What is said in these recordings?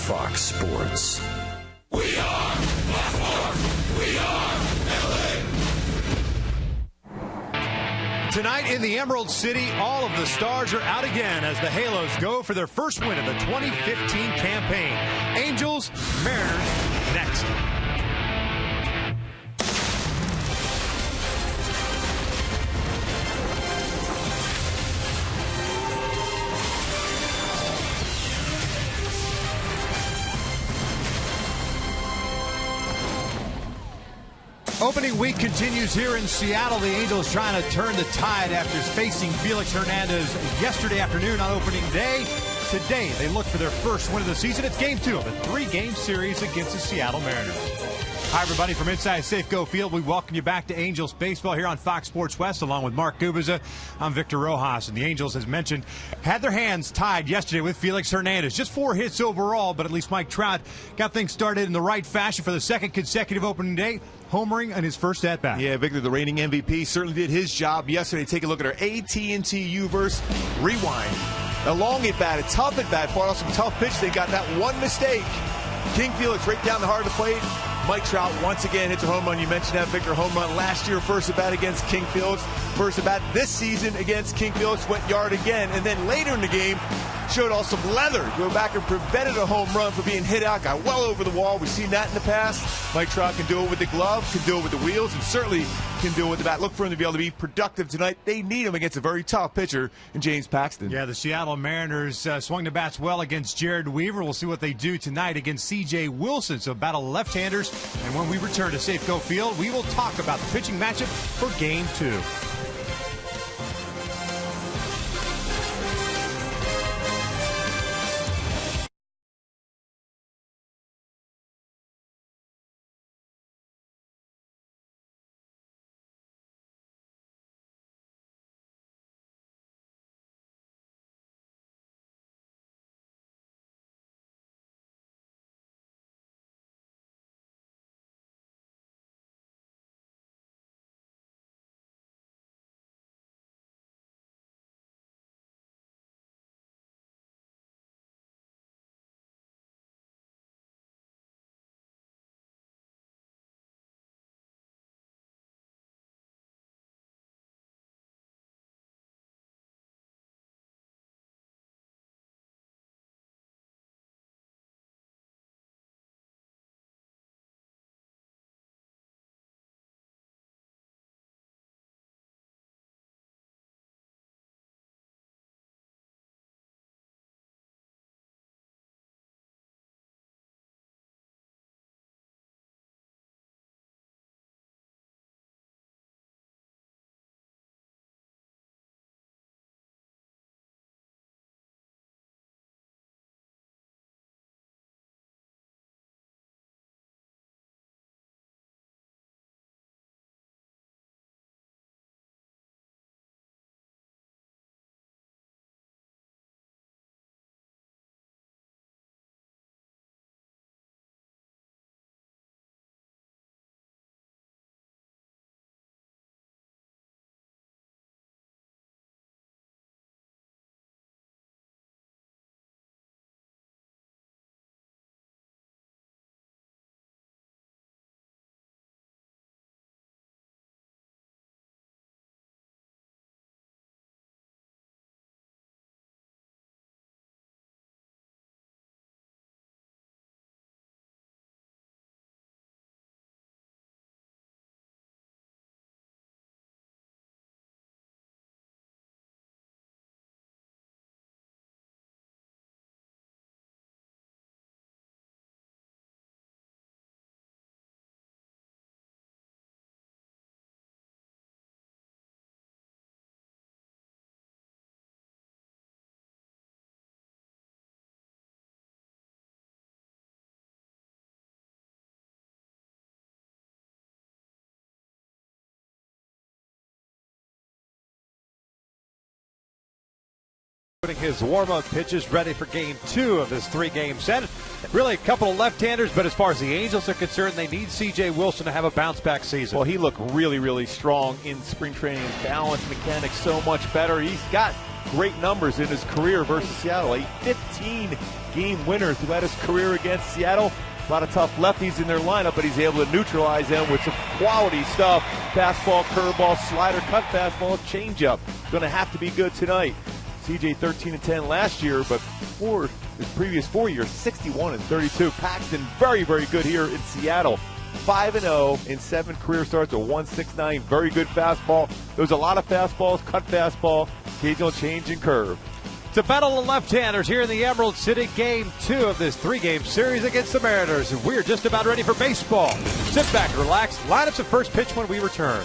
Fox Sports. We are Baltimore. We are LA. Tonight in the Emerald City, all of the stars are out again as the Halos go for their first win of the 2015 campaign. Angels, Mariners, next. Opening week continues here in Seattle. The Angels trying to turn the tide after facing Felix Hernandez yesterday afternoon on opening day. Today, they look for their first win of the season. It's game 2 of a 3-game series against the Seattle Mariners. Hi, everybody. From inside Safeco Field, we welcome you back to Angels baseball here on Fox Sports West, along with Mark Gubiza. I'm Victor Rojas, and the Angels, as mentioned, had their hands tied yesterday with Felix Hernandez. Just 4 hits overall, but at least Mike Trout got things started in the right fashion for the second consecutive opening day, homering on his first at-bat. Yeah, Victor, the reigning MVP, certainly did his job yesterday. Take a look at our AT&T U-verse rewind. A long at-bat, a tough at-bat, fought off some tough pitch. They got that one mistake. King Felix right down the heart of the plate. Mike Trout once again hits a home run. You mentioned that, Victor. Home run last year, first at bat against King Felix. First at bat this season against King Felix, went yard again. And then later in the game, showed all some leather. Go back and prevented a home run for being hit out. Got well over the wall. We've seen that in the past. Mike Trout can do it with the glove, can do it with the wheels, and certainly can do it with the bat. Look for him to be able to be productive tonight. They need him against a very tough pitcher in James Paxton. Yeah, the Seattle Mariners swung the bats well against Jared Weaver. We'll see what they do tonight against C.J. Wilson. So battle left-handers. And when we return to Safeco Field, we will talk about the pitching matchup for Game 2. Putting his warm-up pitches ready for game 2 of this 3-game set. Really a couple of left-handers, but as far as the Angels are concerned, they need C.J. Wilson to have a bounce-back season. Well, he looked really, really strong in spring training. Balance mechanics so much better. He's got great numbers in his career versus Seattle. A 15-game winner throughout his career against Seattle. A lot of tough lefties in their lineup, but he's able to neutralize them with some quality stuff. Fastball, curveball, slider, cut fastball, changeup. Going to have to be good tonight. CJ 13-10 last year, but for his previous 4 years, 61-32. Paxton very, very good here in Seattle. 5-0 in 7 career starts, a 1.69. Very good fastball. There's a lot of fastballs, cut fastball, occasional change and curve. It's a battle of left-handers here in the Emerald City, game 2 of this 3-game series against the Mariners. And we're just about ready for baseball. Sit back and relax. Lineups at first pitch when we return.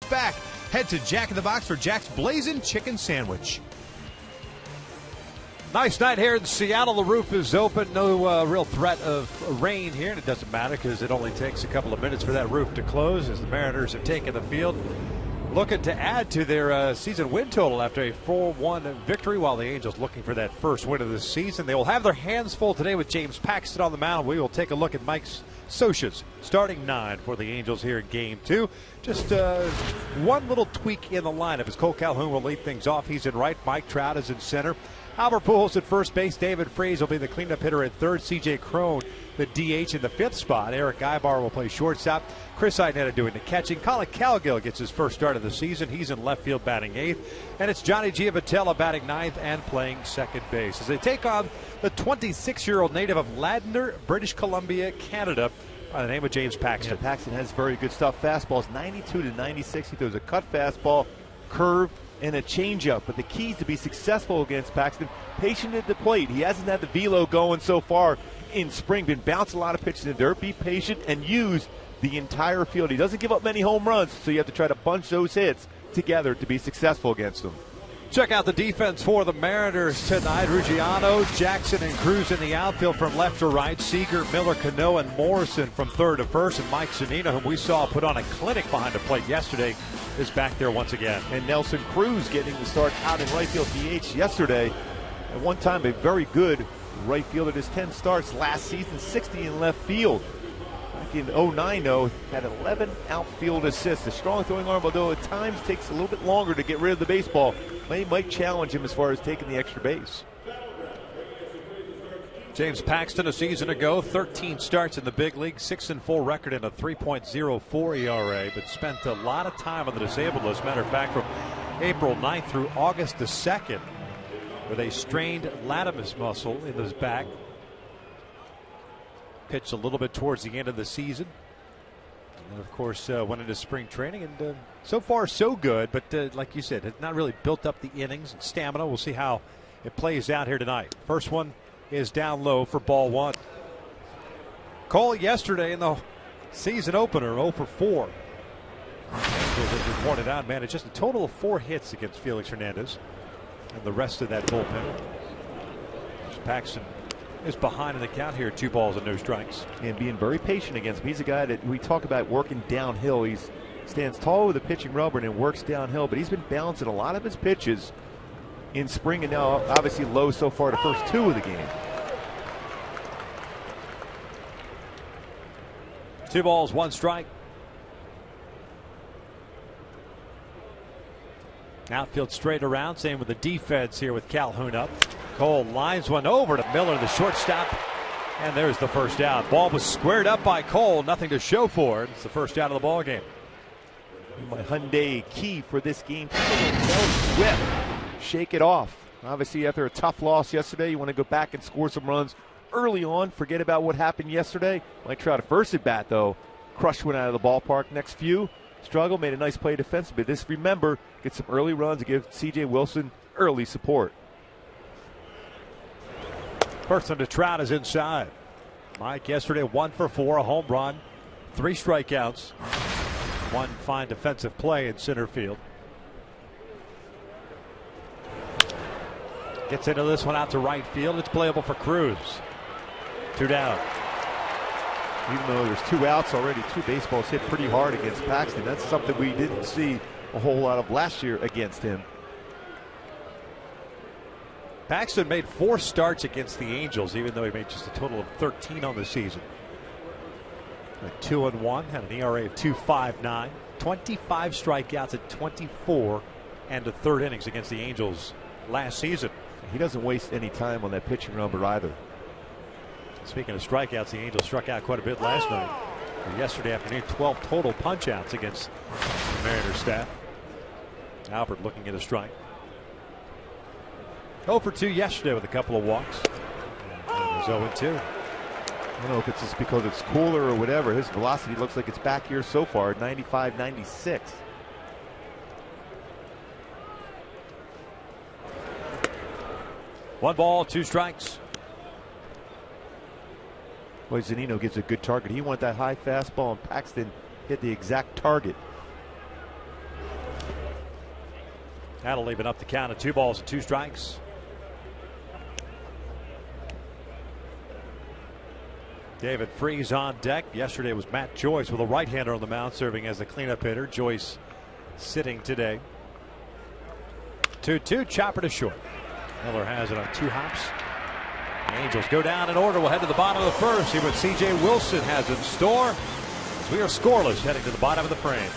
Back, head to Jack in the Box for Jack's Blazing Chicken Sandwich. Nice night here in Seattle. The roof is open. No real threat of rain here, and it doesn't matter because it only takes a couple of minutes for that roof to close as the Mariners have taken the field, looking to add to their season win total after a 4-1 victory, while the Angels looking for that first win of the season. They will have their hands full today with James Paxton on the mound. We will take a look at Mike's Scioscia's starting 9 for the Angels here in game 2. Just one little tweak in the lineup as Cole Calhoun will lead things off. He's in right. Mike Trout is in center. Albert Pujols at first base. David Freese will be the cleanup hitter at third. C.J. Cron, the DH in the 5th spot. Eric Ibar will play shortstop. Chris Iannetta doing the catching. Colin Cowgill gets his first start of the season. He's in left field batting 8th. And it's Johnny Giavotella batting 9th and playing second base as they take on the 26-year-old native of Ladner, British Columbia, Canada, by the name of James Paxton. Yeah, Paxton has very good stuff. Fastballs 92-96. He throws a cut fastball, curve, and a changeup. But the key is to be successful against Paxton. Patient at the plate. He hasn't had the velo going so far in spring. Been bouncing a lot of pitches in the dirt. Be patient and use the entire field. He doesn't give up many home runs, so you have to try to bunch those hits together to be successful against them. Check out the defense for the Mariners tonight. Ruggiano, Jackson, and Cruz in the outfield from left to right. Seager, Miller, Cano, and Morrison from third to first. And Mike Zunino, whom we saw put on a clinic behind the plate yesterday, is back there once again. And Nelson Cruz getting the start out in right field DH yesterday. At one time, a very good right fielder. His 10 starts last season, 60 in left field. Back in 09, though, had 11 outfield assists. A strong throwing arm, although at times takes a little bit longer to get rid of the baseball. Might challenge him as far as taking the extra base. James Paxton, a season ago, 13 starts in the big league, 6-4 record and a 3.04 ERA, but spent a lot of time on the disabled list. Matter of fact, from April 9th through August the 2nd, with a strained latimus muscle in his back. Pitched a little bit towards the end of the season. And of course, went into spring training, and so far so good, but like you said, has not really built up the innings and stamina. We'll see how it plays out here tonight. First one is down low for ball one. Cole yesterday in the season opener, 0 for 4. As we pointed out, man, it's just a total of 4 hits against Felix Hernandez and the rest of that bullpen. Paxton is behind in the count here, 2 balls and no strikes. And being very patient against him. He's a guy that we talk about working downhill. He stands tall with the pitching rubber and then works downhill, but he's been balancing a lot of his pitches in spring, and now obviously low so far the first 2 of the game. 2 balls, 1 strike. Outfield straight around, same with the defense here with Calhoun up. Cole lines one over to Miller, the shortstop, and there's the first out. Ball was squared up by Cole, nothing to show for it. It's the first out of the ball game. My Hyundai key for this game: whip, shake it off. Obviously, after a tough loss yesterday, you want to go back and score some runs early on. Forget about what happened yesterday. Mike Trout, first at bat though, crushed one out of the ballpark. Next few, struggle, made a nice play defensively. This, remember, get some early runs and give C.J. Wilson early support. First one to Trout is inside. Mike yesterday 1 for 4, a home run, 3 strikeouts, 1 fine defensive play in center field. Gets into this one out to right field. It's playable for Cruz. 2 down. Even though there's 2 outs already, 2 baseballs hit pretty hard against Paxton. That's something we didn't see a whole lot of last year against him. Paxton made 4 starts against the Angels, even though he made just a total of 13 on the season. 2-1, had an ERA of 2.59, 25 strikeouts at 24 and 1/3 innings against the Angels last season. He doesn't waste any time on that pitching rubber either. Speaking of strikeouts, the Angels struck out quite a bit last night. Yesterday afternoon, 12 total punch-outs against the Mariners staff. Albert looking at a strike. 0 for 2 yesterday with a couple of walks. And he's 0 2. I don't know if it's just because it's cooler or whatever. His velocity looks like it's back here so far at 95, 96. One ball, 2 strikes. Boy, Zunino gives a good target. He wanted that high fastball, and Paxton hit the exact target. That'll even up the count of 2 balls and 2 strikes. David Freese on deck. Yesterday was Matt Joyce with a right-hander on the mound, serving as the cleanup hitter. Joyce sitting today. 2-2, chopper to short. Miller has it on 2 hops. The Angels go down in order. We'll head to the bottom of the first. See what C.J. Wilson has in store. As we are scoreless heading to the bottom of the frame.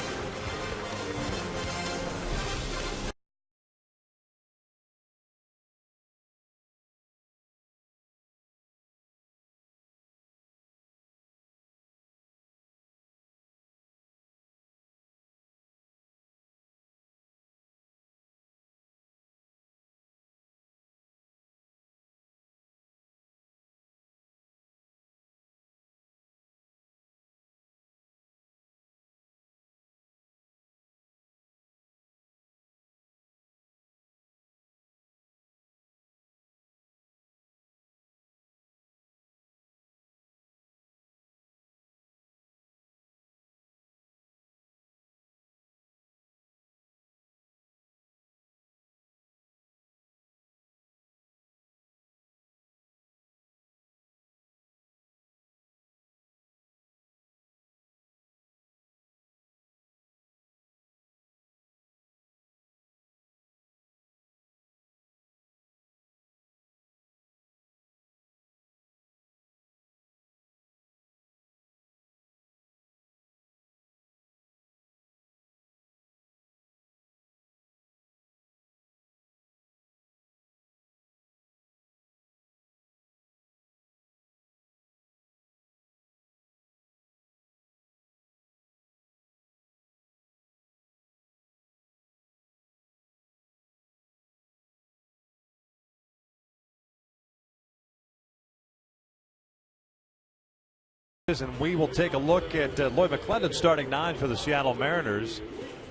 And we will take a look at Lloyd McClendon starting 9 for the Seattle Mariners,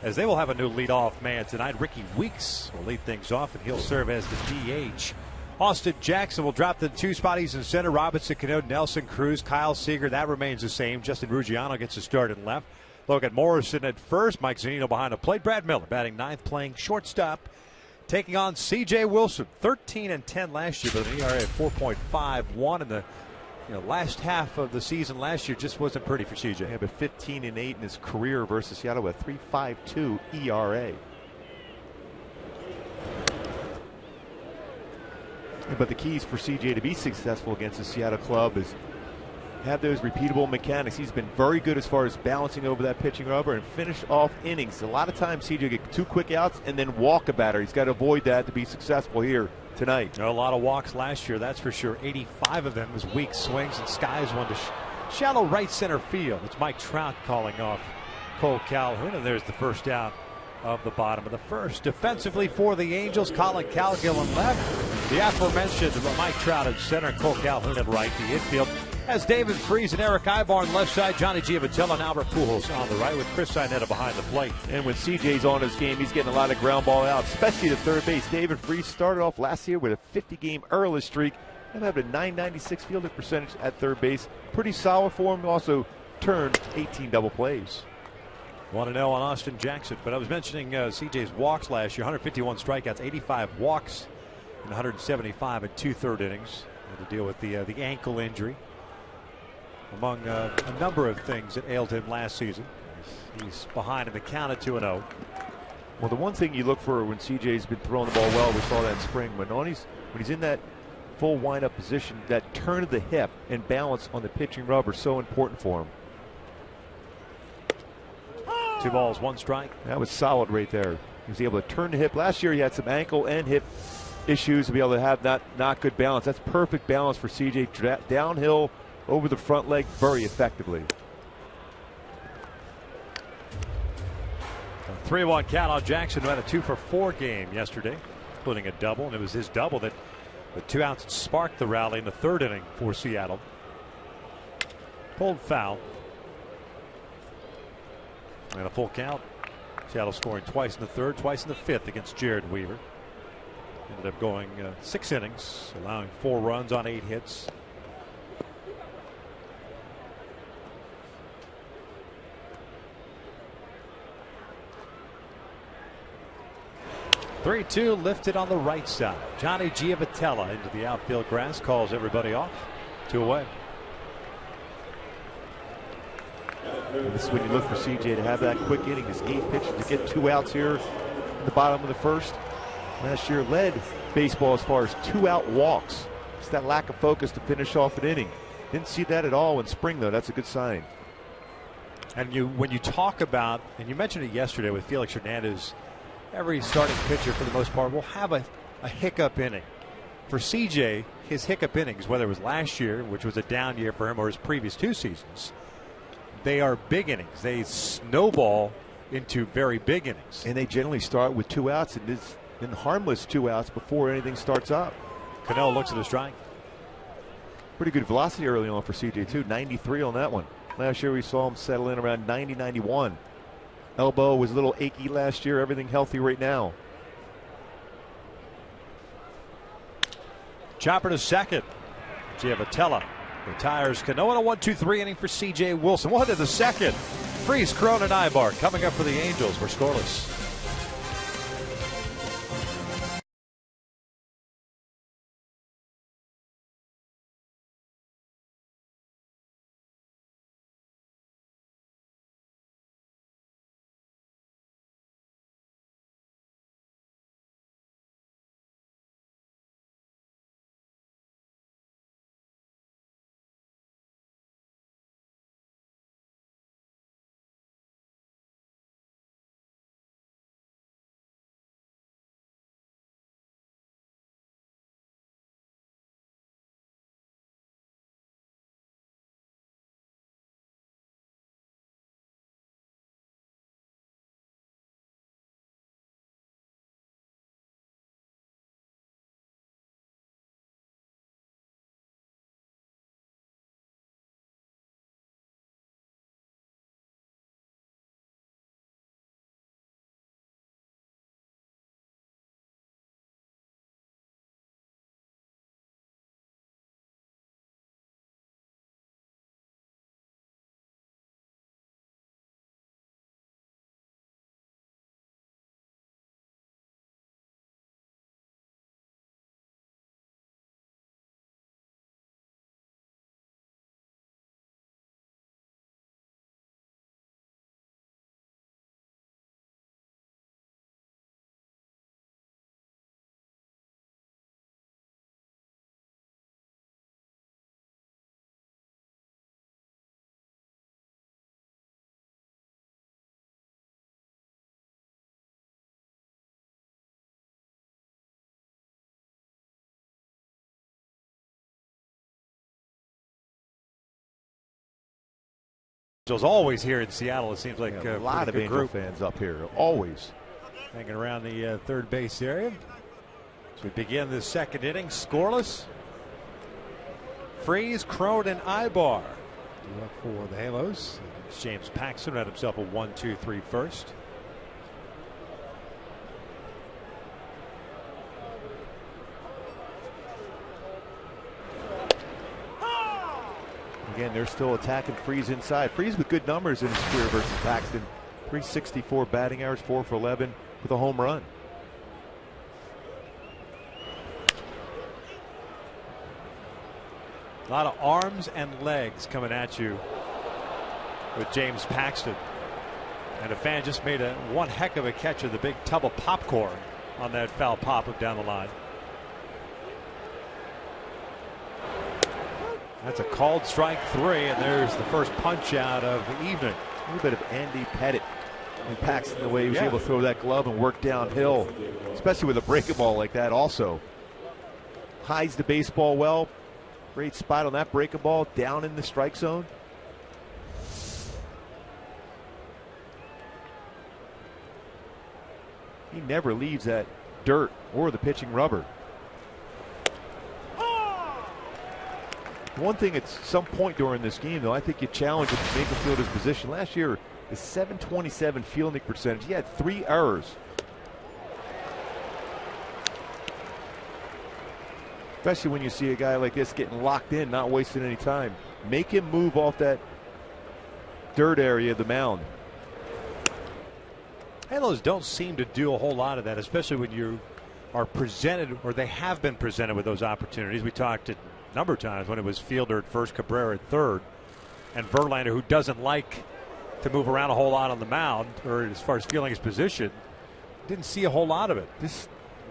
as they will have a new leadoff man tonight. Ricky Weeks will lead things off, and he'll serve as the DH. Austin Jackson will drop the 2 spot. He's in center. Robinson Cano, Nelson Cruz, Kyle Seager. That remains the same. Justin Ruggiano gets a start in left. Logan Morrison at first. Mike Zunino behind the plate. Brad Miller batting 9th, playing shortstop, taking on C.J. Wilson. 13-10 last year, but an ERA of 4.51 in the last half of the season last year just wasn't pretty for CJ. Yeah, but 15-8 in his career versus Seattle with 3.52 ERA. But the keys for CJ to be successful against the Seattle club is have those repeatable mechanics. He's been very good as far as balancing over that pitching rubber and finish off innings. A lot of times CJ get 2 quick outs and then walk a batter. He's got to avoid that to be successful here tonight. A lot of walks last year, that's for sure. 85 of them as Weak swings and skies one to shallow right center field. It's Mike Trout calling off Cole Calhoun, and there's the first out of the bottom of the first. Defensively for the Angels, Colin Cowgill left. The aforementioned Mike Trout at center, Cole Calhoun at right. The infield has David Freese and Eric Ibarn left side, Johnny Giavitello and Albert Pujols on the right, with Chris Sinetta behind the plate. And when CJ's on his game, he's getting a lot of ground ball out, especially to third base. David Freese started off last year with a 50-game errorless streak and had a .996 fielding percentage at third base. Pretty solid for him. Also turned 18 double plays. 1-0 on Austin Jackson. But I was mentioning CJ's walks last year. 151 strikeouts, 85 walks, and 175 in 2/3 innings. Had to deal with the ankle injury, among a number of things that ailed him last season. He's behind in the count at 2-0. Well, the one thing you look for when CJ's been throwing the ball well, we saw that in spring, when he's in that full windup position, that turn of the hip and balance on the pitching rubber is so important for him. 2 balls, 1 strike. That was solid right there. He was able to turn the hip. Last year he had some ankle and hip issues to be able to have not good balance. That's perfect balance for CJ. Downhill over the front leg very effectively. 3-1 count on Jackson, who had a 2-for-4 game yesterday, including a double, and it was his double that the 2 outs sparked the rally in the 3rd inning for Seattle. Pulled foul. And a full count. Seattle scoring twice in the 3rd, twice in the 5th against Jared Weaver. Ended up going 6 innings, allowing 4 runs on 8 hits. (3-2) lifted on the right side. Johnny Giavitello into the outfield grass, calls everybody off. 2 away. And this is when you look for CJ to have that quick inning, his 8th pitch, to get 2 outs here in the bottom of the 1st. Last year led baseball as far as 2-out walks. It's that lack of focus to finish off an inning. Didn't see that at all in spring, though. That's a good sign. And when you talk about, and you mentioned it yesterday with Felix Hernandez, every starting pitcher for the most part will have a hiccup inning. For CJ, his hiccup innings, whether it was last year, which was a down year for him, or his previous 2 seasons, they are big innings. They snowball into very big innings. And they generally start with 2 outs, and it's been harmless 2 outs before anything starts up. Cano looks at a strike. Pretty good velocity early on for CJ, too. 93 on that one. Last year we saw him settle in around 90, 91. Elbow was a little achy last year. Everything healthy right now. Chopper to second. Giavitello retires Cano in a 1-2-3 inning for C.J. Wilson. We'll head to the second. Freese, Cron, and Ibar coming up for the Angels. We're scoreless. Angels always here in Seattle. It seems like a lot of Angel group fans up here, always. hanging around the third base area. As we begin the second inning, scoreless. Freeze, Crone, and Ibar up for the Halos. James Paxton had himself a 1-2-3 first. Again, they're still attacking Freeze inside. Freeze with good numbers in his career versus Paxton. 364 batting average, 4 for 11 with a home run. A lot of arms and legs coming at you with James Paxton. And a fan just made one heck of a catch of the big tub of popcorn on that foul pop up down the line. That's a called strike 3, and there's the first punch out of the evening. A little bit of Andy Pettit and Paxton, the way he was able to throw that glove and work downhill, especially with a breaking ball like that also. Hides the baseball well. Great spot on that breaking ball down in the strike zone. He never leaves that dirt or the pitching rubber. One thing at some point during this game, though, I think you challenge him to make a fielder's position. Last year, his .727 fielding percentage, he had 3 errors. Especially when you see a guy like this getting locked in, not wasting any time. Make him move off that dirt area of the mound. Halos don't seem to do a whole lot of that, especially when you are presented, or they have been presented with those opportunities. We talked a number of times when it was Fielder at first, Cabrera at third, and Verlander, who doesn't like to move around a whole lot on the mound, or as far as feeling his position, didn't see a whole lot of it.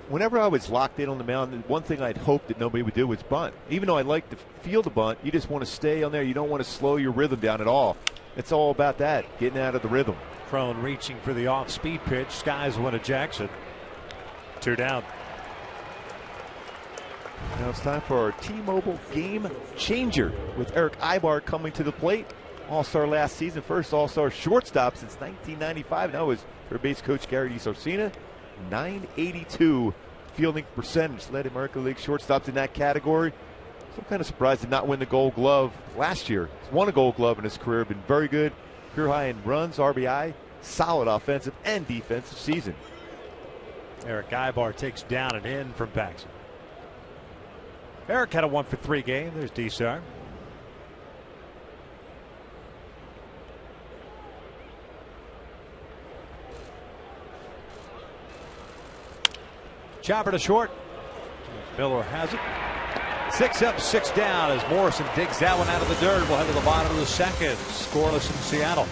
Whenever I was locked in on the mound, one thing I'd hoped that nobody would do was bunt. Even though I like to field a bunt, you just want to stay on there. You don't want to slow your rhythm down at all. It's all about that, getting out of the rhythm. Crone reaching for the off-speed pitch. Skies one to Jackson. 2 down. Now it's time for our T-Mobile game changer with Eric Ibar coming to the plate. All-star last season, first all-star shortstop since 1995. Now his third base coach Gary DiSarcina. .982 fielding percentage. Led American League shortstops in that category. So I'm kind of surprised to not win the Gold Glove last year. He's won a Gold Glove in his career. Been very good. Career high in runs, RBI. Solid offensive and defensive season. Eric Ibar takes down and in from Paxton. Eric had a 1-for-3 game. There's DSAR. Chopper to short. Miller has it. 6 up, 6 down as Morrison digs that one out of the dirt. We'll head to the bottom of the second. Scoreless in Seattle.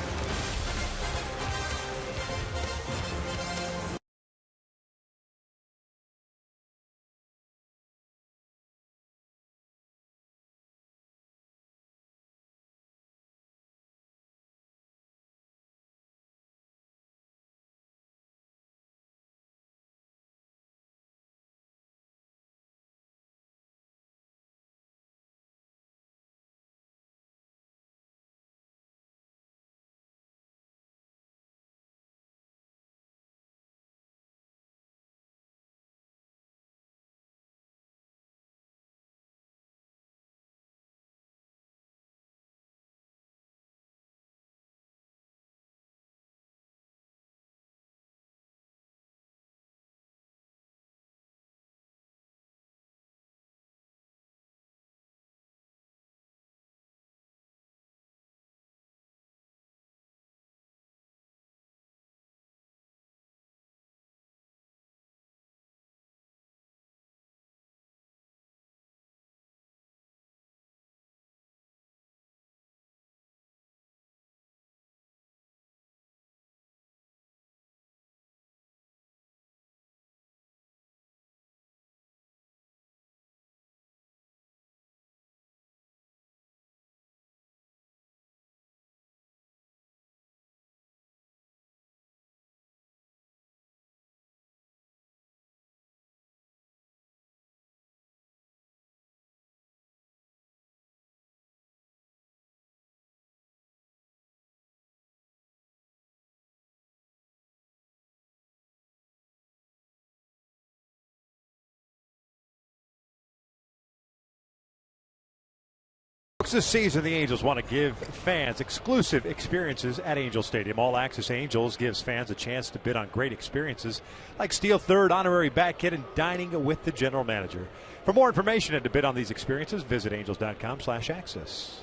This season, the Angels want to give fans exclusive experiences at Angel Stadium. All Access Angels gives fans a chance to bid on great experiences like Steel Third, honorary bat kit, and dining with the general manager. For more information and to bid on these experiences, visit angels.com/access.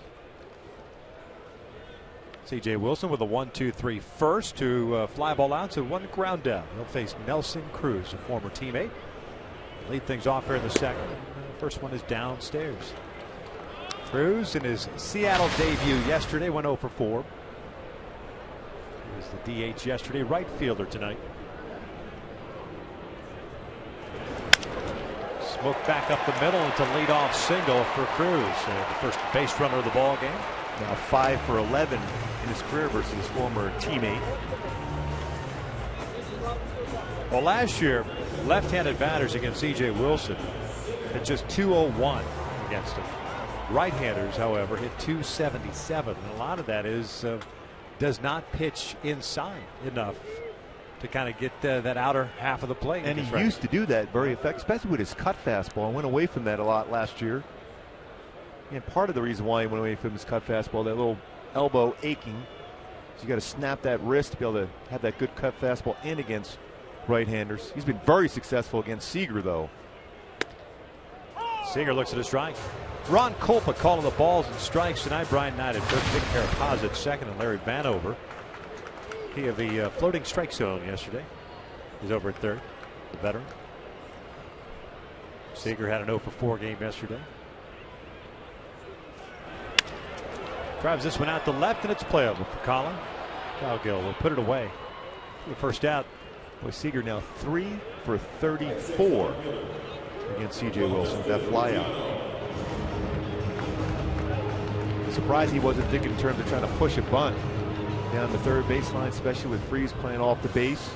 C.J. Wilson with a 1-2-3 first to fly ball out to one ground out. He'll face Nelson Cruz, a former teammate. Lead things off here in the second. First one is downstairs. Cruz in his Seattle debut yesterday went 0 for 4. He was the DH yesterday, right fielder tonight. Smoke back up the middle. It's a leadoff single for Cruz, the first base runner of the ball game. Now 5 for 11 in his career versus his former teammate. Well, last year, left-handed batters against C.J. Wilson hit just .201 against him. Right-handers, however, hit .277, and a lot of that is does not pitch inside enough to kind of get that outer half of the plate. And he used to do that very effectively, especially with his cut fastball. Went away from that a lot last year. And part of the reason why he went away from his cut fastball, that little elbow aching, so you got to snap that wrist to be able to have that good cut fastball in against right-handers. He's been very successful against Seager, though. Seager looks at a strike. Ron Kolpa calling the balls and strikes tonight. Brian Knight at first, Vic Carapaz at second, and Larry Vanover. He of the floating strike zone yesterday. He's over at third, the veteran. Seager had an 0 for 4 game yesterday. Drives this one out to left, and it's playable for Colin. Cowgill will put it away. The first out. Boy, Seager now 3 for 34 against C.J. Wilson with that fly out. Surprised he wasn't thinking in terms of trying to push a bunt down the third baseline, especially with Freese playing off the base.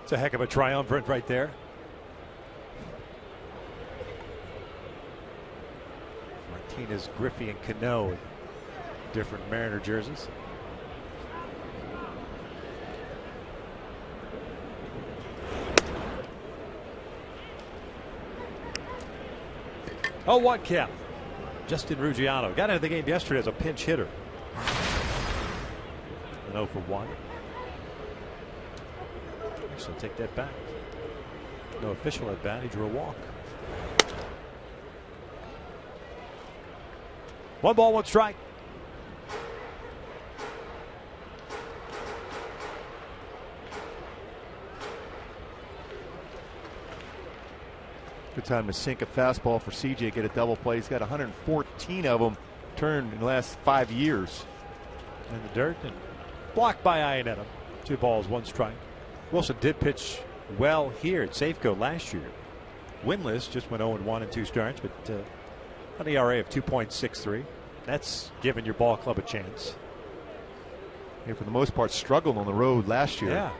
It's a heck of a triumvirate right there. Martinez, Griffey, and Cano, different Mariner jerseys. Oh, what count? Justin Ruggiano got into the game yesterday as a pinch hitter. An 0 for 1. Actually, take that back. No official at bat. He drew a walk. 1 ball, 1 strike. Good time to sink a fastball for CJ, get a double play. He's got 114 of them turned in the last 5 years. In the dirt and blocked by Iannetta. 2 balls, 1 strike. Wilson did pitch well here at Safeco last year. Winless, just went 0-1 in 2 starts, but an ERA of 2.63. That's giving your ball club a chance. Yeah, for the most part, struggled on the road last year. Yeah.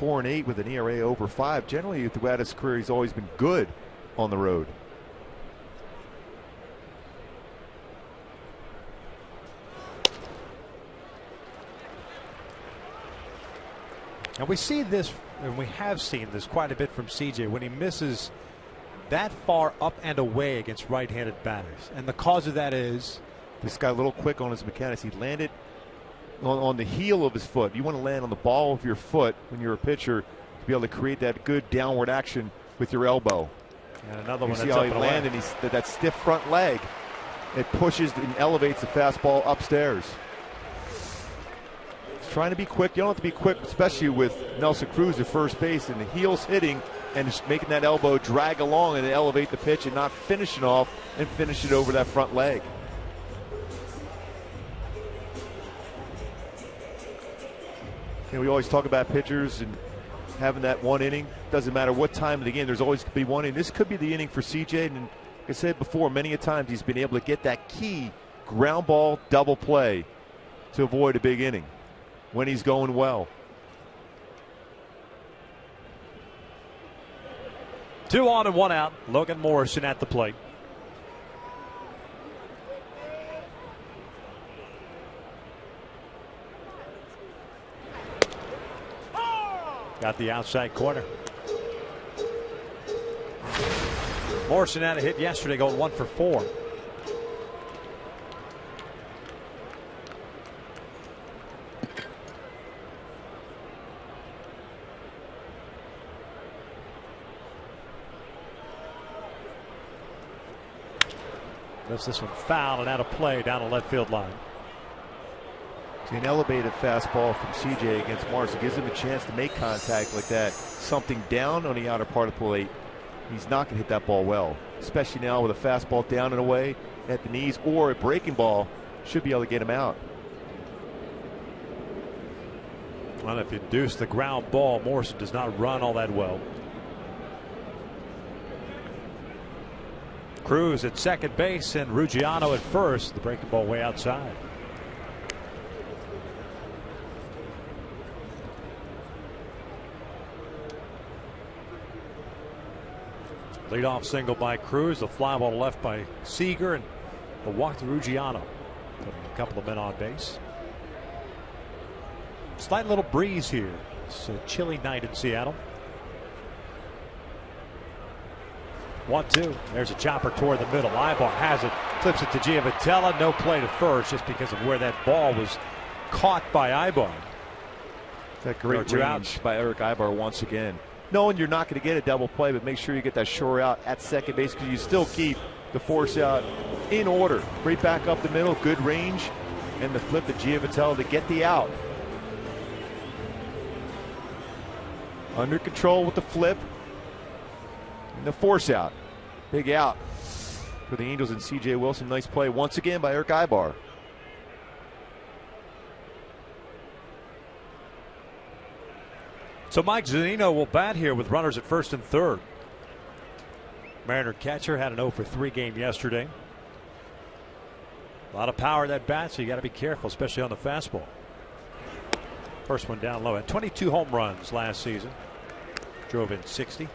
4-8 with an ERA over 5. Generally, throughout his career, he's always been good on the road. And we see this, and we have seen this quite a bit from CJ when he misses that far up and away against right-handed batters. And the cause of that is this guy a little quick on his mechanics. He landed on the heel of his foot. You want to land on the ball of your foot when you're a pitcher to be able to create that good downward action with your elbow. And another one. You see how he landed, and that stiff front leg. It pushes and elevates the fastball upstairs. He's trying to be quick. You don't have to be quick, especially with Nelson Cruz at first base, and the heel's hitting and just making that elbow drag along and elevate the pitch and not finish it off and finish it over that front leg. You know, we always talk about pitchers and having that 1 inning. Doesn't matter what time of the game, there's always going to be 1 inning. This could be the inning for CJ, and like I said before, many a times he's been able to get that key ground ball double play to avoid a big inning when he's going well. 2 on and 1 out. Logan Morrison at the plate. Got the outside corner. Morrison had a hit yesterday, going 1 for 4. This one foul and out of play down the left field line. See, an elevated fastball from CJ against Morrison gives him a chance to make contact like that. Something down on the outer part of the plate. He's not going to hit that ball well, especially now with a fastball down and away at the knees, or a breaking ball should be able to get him out. Well, if you deuce the ground ball, Morrison does not run all that well. Cruz at second base and Ruggiano at first. The breaking ball way outside. Leadoff single by Cruz. The fly ball left by Seager, and the walk to Ruggiano, putting a couple of men on base. Slight little breeze here. It's a chilly night in Seattle. 1-2. There's a chopper toward the middle. Ibar has it, flips it to Giavotella. No play to first, just because of where that ball was caught by Ibar. That great range by Eric Ibar once again. Knowing you're not going to get a double play, but make sure you get that shore out at second base, because you still keep the force out in order. Right back up the middle, good range, and the flip to Giavotella to get the out. Under control with the flip and the force out. Big out for the Angels and C.J. Wilson. Nice play once again by Eric Ibar. So Mike Zunino will bat here with runners at first and third. Mariner catcher had an 0 for 3 game yesterday. A lot of power in that bat, so you got to be careful, especially on the fastball. First one down low. Had 22 home runs last season. Drove in 60.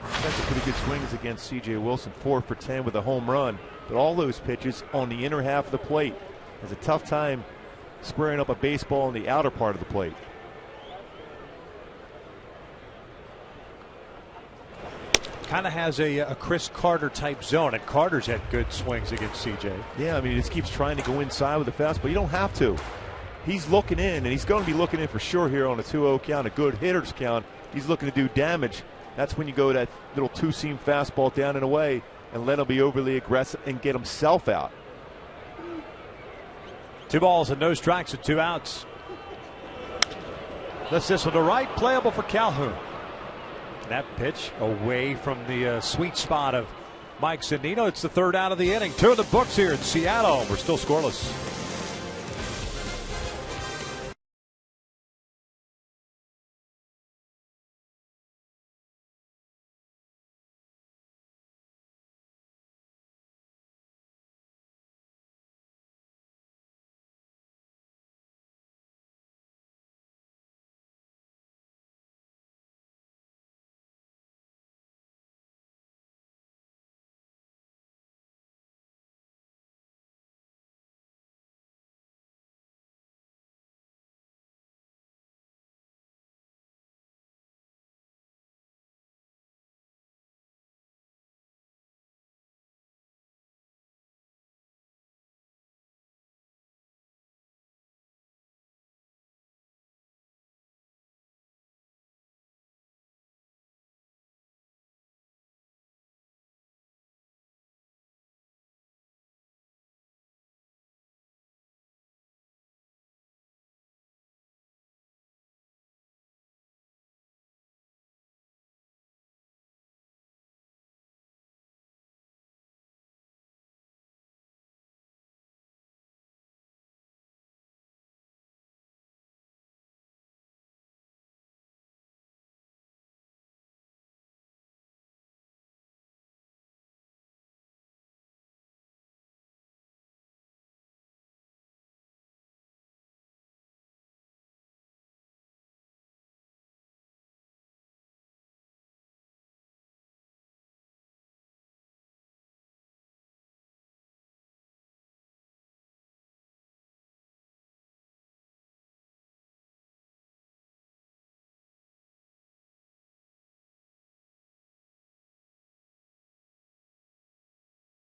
That's a pretty good swings against C.J. Wilson. 4 for 10 with a home run. But all those pitches on the inner half of the plate. Has a tough time squaring up a baseball on the outer part of the plate. Kind of has a Chris Carter type zone, and Carter's had good swings against CJ. Yeah, I mean, he just keeps trying to go inside with the fastball. You don't have to. He's looking in, and he's going to be looking in for sure here on a 2-0 count, a good hitter's count. He's looking to do damage. That's when you go that little two-seam fastball down and away and let him be overly aggressive and get himself out. 2 balls and no strikes and 2 outs. That's this one to right, playable for Calhoun. That pitch away from the sweet spot of Mike Zunino. It's the 3rd out of the inning. 2 in the books here in Seattle. We're still scoreless.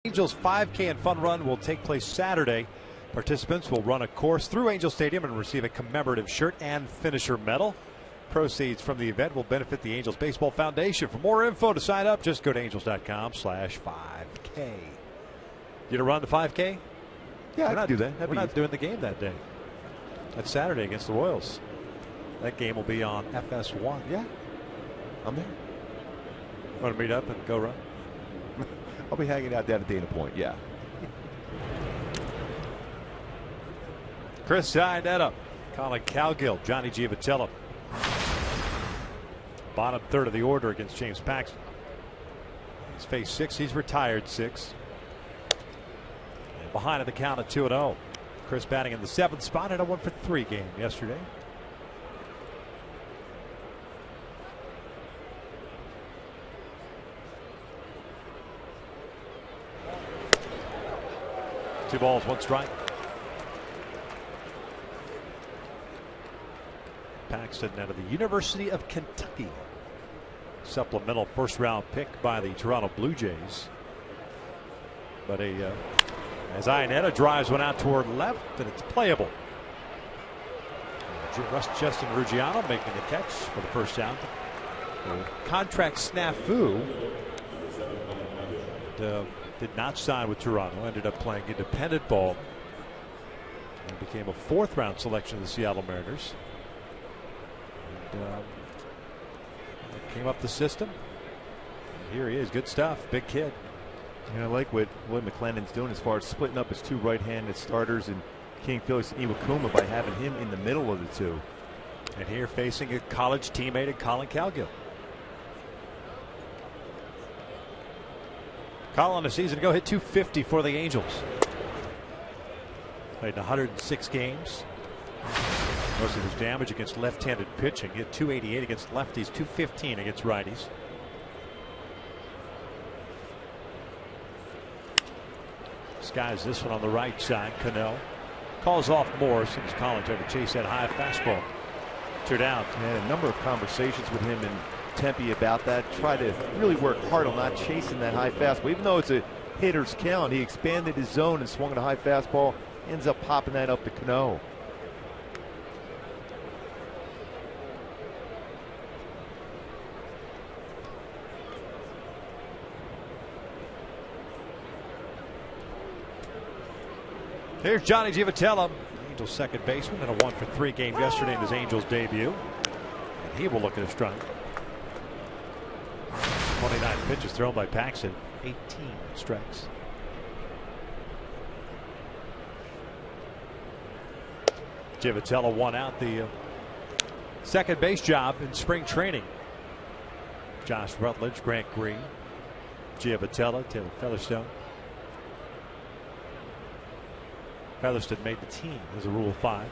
Angels 5K and Fun Run will take place Saturday. Participants will run a course through Angel Stadium and receive a commemorative shirt and finisher medal. Proceeds from the event will benefit the Angels Baseball Foundation. For more info to sign up, just go to angels.com/5K. You to run the 5K? Yeah, I can do that. We're not doing the game that day. That's Saturday against the Royals. That game will be on FS1. Yeah, I'm there. Want to meet up and go run? I'll be hanging out down at Dana Point. Yeah. Chris Iannetta, Colin Cowgill, Johnny Giavitello. Bottom third of the order against James Paxton. He's faced 6. He's retired 6. And behind at the count at 2-0. Chris batting in the 7th spot at a 1-for-3 game yesterday. Two balls, 1 strike. Paxton out of the University of Kentucky. Supplemental first-round pick by the Toronto Blue Jays. But as Iannetta drives one out toward left, and it's playable. Justin Ruggiano making the catch for the first out. Contract snafu. Did not sign with Toronto. Ended up playing independent ball. And became a 4th-round selection of the Seattle Mariners. Came up the system. And here he is. Good stuff. Big kid. And I like what McClennan's doing as far as splitting up his 2 right-handed starters and King Felix Iwakuma by having him in the middle of the 2. And here facing a college teammate of Colin Cowgill. Colin a season ago hit .250 for the Angels. Played in 106 games. Most of his damage against left-handed pitching. Hit .288 against lefties, .215 against righties. Skies this one on the right side. Cano calls off Morris as Colin tried to chase that high fastball. 2 down. Had a number of conversations with him and Tempe about that. Try to really work hard on not chasing that high fastball. Even though it's a hitter's count, he expanded his zone and swung at a high fastball. Ends up popping that up to Cano. Here's Johnny Giavitello, Angels second baseman, in a 1-for-3 game yesterday in his Angels debut. And he will look at a strike. 29 pitches thrown by Paxton, 18 strikes. Giavitello won out the second base job in spring training. Josh Rutledge, Grant Green, Giavitello, Taylor Featherstone. Featherston made the team as a Rule 5.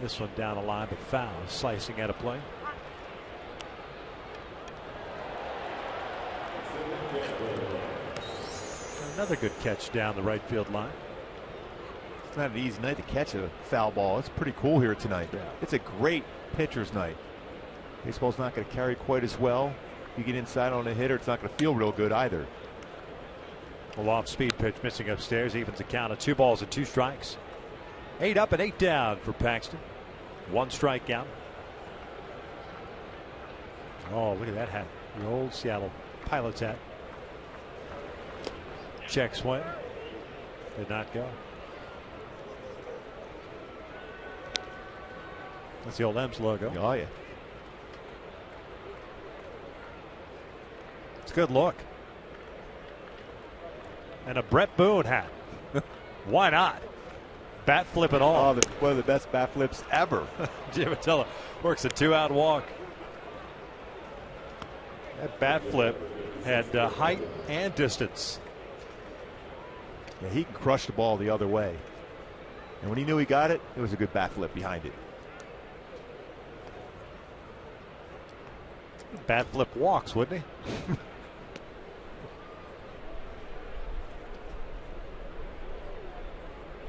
This one down the line, but foul, slicing out of play. Another good catch down the right field line. It's not an easy night to catch a foul ball. It's pretty cool here tonight. Yeah. It's a great pitcher's night. Baseball's not going to carry quite as well. You get inside on a hitter, it's not going to feel real good either. A long speed pitch missing upstairs, evens the count of 2 balls and 2 strikes. 8 up and 8 down for Paxton. 1 strikeout. Oh, look at that hat. The old Seattle Pilots hat. Check swing. Did not go. That's the old M's logo. Oh, yeah. It's a good look. And a Brett Boone hat. Why not? Bat flip and all. Oh, one of the best bat flips ever. Giavitello works a 2-out walk. That bat flip had height and distance. Yeah, he can crush the ball the other way. And when he knew he got it, it was a good bat flip behind it. Bat flip walks, wouldn't he?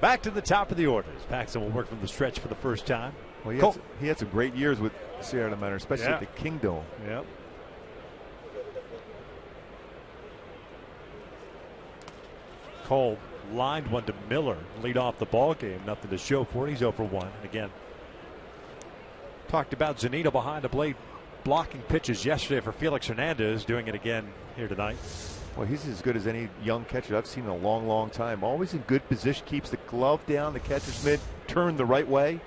Back to the top of the orders. Paxton will work from the stretch for the first time. Well, he had some great years with Seattle Mariners, especially at the Kingdome. Yep. Cole lined one to Miller, lead off the ball game. Nothing to show for it. He's 0 for 1. And again, talked about Zunino behind the plate blocking pitches yesterday for Felix Hernandez, doing it again here tonight. Well, he's as good as any young catcher I've seen in a long, long time. Always in good position, keeps the glove down, the catcher's mitt turned the right way.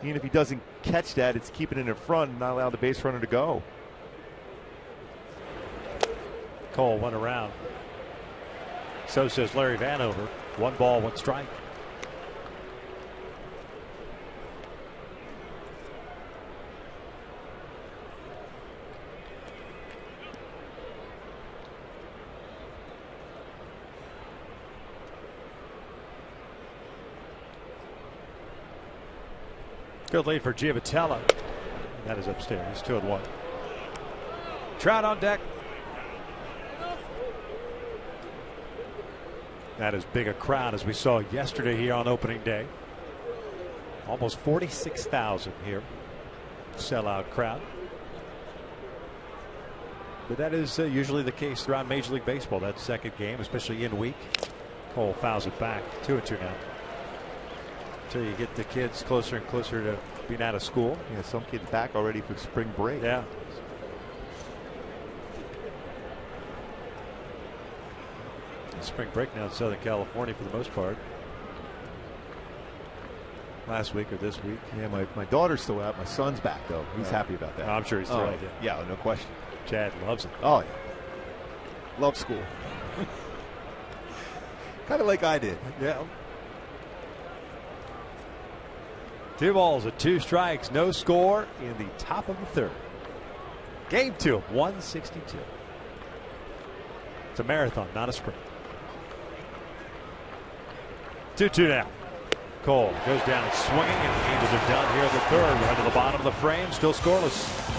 Even if he doesn't catch that, it's keeping it in front and not allow the base runner to go. Cole went around. So says Larry Vanover. 1 ball, 1 strike. Good lead for Giavotella. That is upstairs. 2-1. Trout on deck. Not as big a crowd as we saw yesterday here on opening day. Almost 46,000 here. Sellout crowd. But that is usually the case throughout Major League Baseball. That second game, especially in week. Cole fouls it back. 2-2 now. Until you get the kids closer and closer to being out of school. Yeah, some kids back already for spring break. Yeah. Spring break now in Southern California for the most part. Last week or this week. Yeah, my daughter's still out. My son's back though. He's happy about that. I'm sure he's thrilled. Yeah, no question. Chad loves it. Oh yeah. Love school. Kind of like I did. Yeah. 2 balls and 2 strikes, no score in the top of the 3rd. Game 2, 162. It's a marathon, not a sprint. 2-2 now. Cole goes down and swinging, and the Angels are done here in the 3rd. We're into the bottom of the frame, still scoreless.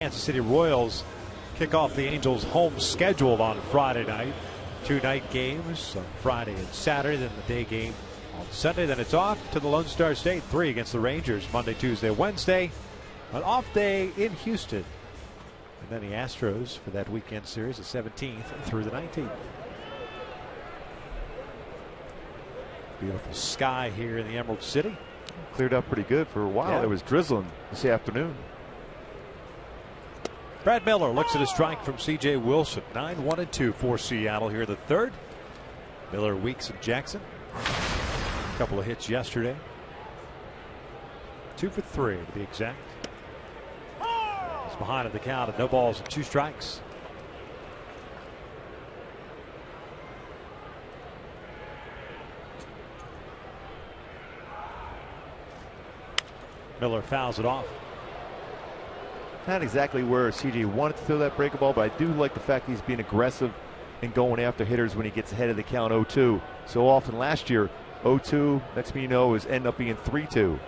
Kansas City Royals kick off the Angels' home schedule on Friday night. 2 night games on Friday and Saturday, then the day game on Sunday. Then it's off to the Lone Star State. 3 against the Rangers Monday, Tuesday, Wednesday. An off day in Houston. And then the Astros for that weekend series, the 17th through the 19th. Beautiful sky here in the Emerald City. Cleared up pretty good for a while. Yeah. It was drizzling this afternoon. Brad Miller looks at a strike from C.J. Wilson. 9-1-2 for Seattle here in the 3rd. Miller, Weeks, and Jackson. A couple of hits yesterday. 2 for 3 to be exact. He's behind at the count of no balls and 2 strikes. Miller fouls it off. Not exactly where CJ wanted to throw that breaker ball, but I do like the fact he's being aggressive and going after hitters when he gets ahead of the count 0-2. So often last year, 0-2. Next thing you know is end up being 3-2.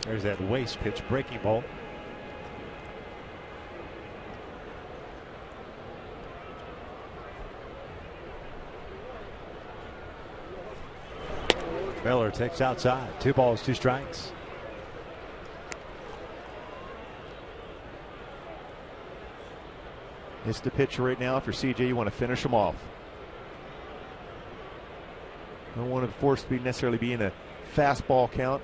There's that waste pitch, breaking ball. Miller takes outside. 2 balls, 2 strikes. It's the pitcher right now. If you're CJ, you want to finish him off. Don't want to force speed necessarily be in a fastball count.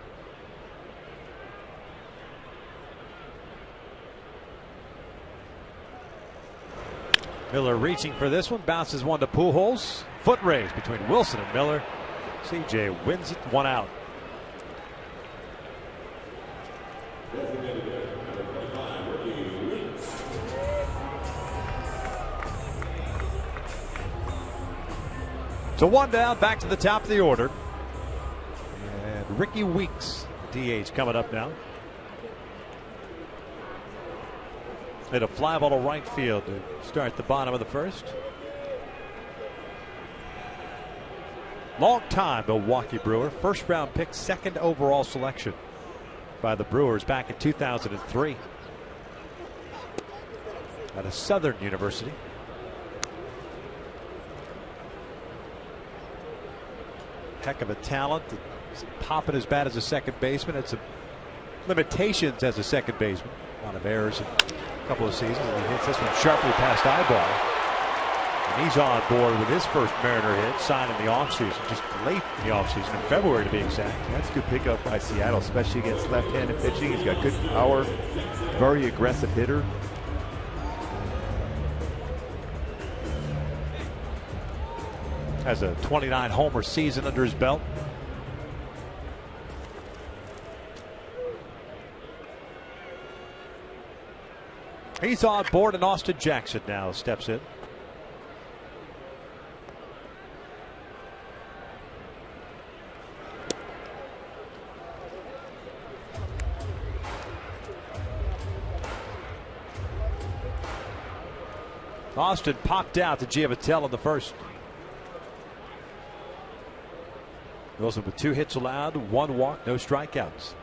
Miller reaching for this one, bounces one to Pujols. Foot raise between Wilson and Miller. CJ wins it, 1 out. So 1 down, back to the top of the order. And Ricky Weeks, DH, coming up now. Hit a fly ball to right field to start the bottom of the first. Long time Milwaukee Brewer, first round pick, 2nd overall selection by the Brewers back in 2003 at a Southern university. Heck of a talent. Popping his bat as a second baseman. Had some limitations as a second baseman. A lot of errors in a couple of seasons. And he hits this one sharply past eyeball. And he's on board with his first Mariner hit, signed in the offseason, just late in the offseason, in February to be exact. That's a good pickup by Seattle, especially against left-handed pitching. He's got good power, very aggressive hitter. Has a 29 homer season under his belt. He's on board, and Austin Jackson now steps in. Austin popped out to Giavatelli in the first. Wilson with 2 hits allowed, 1 walk, no strikeouts.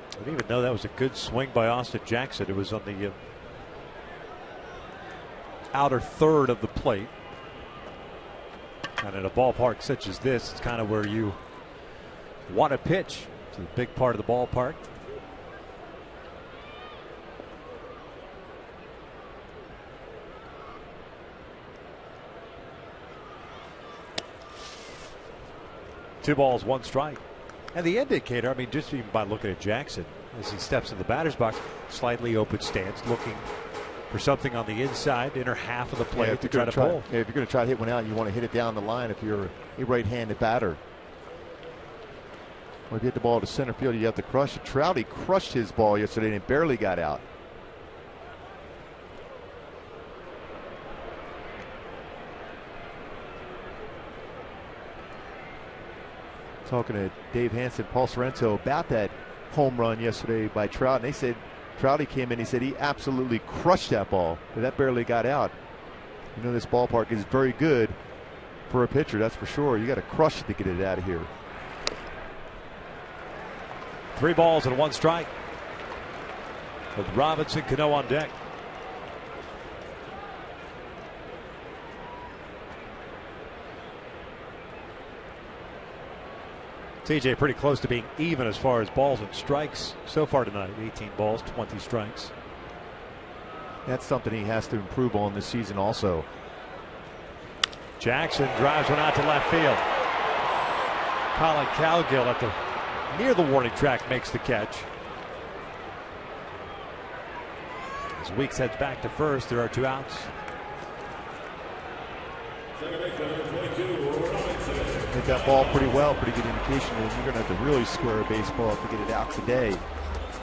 I didn't even know that was a good swing by Austin Jackson. It was on the outer third of the plate. And in a ballpark such as this, it's kind of where you want to pitch. It's a big part of the ballpark. Two balls, 1 strike. And the indicator, I mean, just even by looking at Jackson as he steps in the batter's box, slightly open stance, looking for something on the inside, inner half of the plate to try to pull. Yeah, if you're going to try to hit one out, you want to hit it down the line if you're a right-handed batter. Or if you hit the ball to center field, you have to crush it. Trouty crushed his ball yesterday and it barely got out. Talking to Dave Hansen, Paul Sorrento about that home run yesterday by Trout, and they said Trouty came in. He said he absolutely crushed that ball, but that barely got out. You know, this ballpark is very good for a pitcher, that's for sure. You got to crush it to get it out of here. 3 balls and 1 strike with Robinson, Cano on deck. CJ pretty close to being even as far as balls and strikes so far tonight. 18 balls, 20 strikes. That's something he has to improve on this season also. Jackson drives one out to left field. Colin Cowgill at the near the warning track makes the catch. As Weeks heads back to first, there are 2 outs. Hit that ball pretty well, pretty good indication that you're going to have to really square a baseball to get it out today.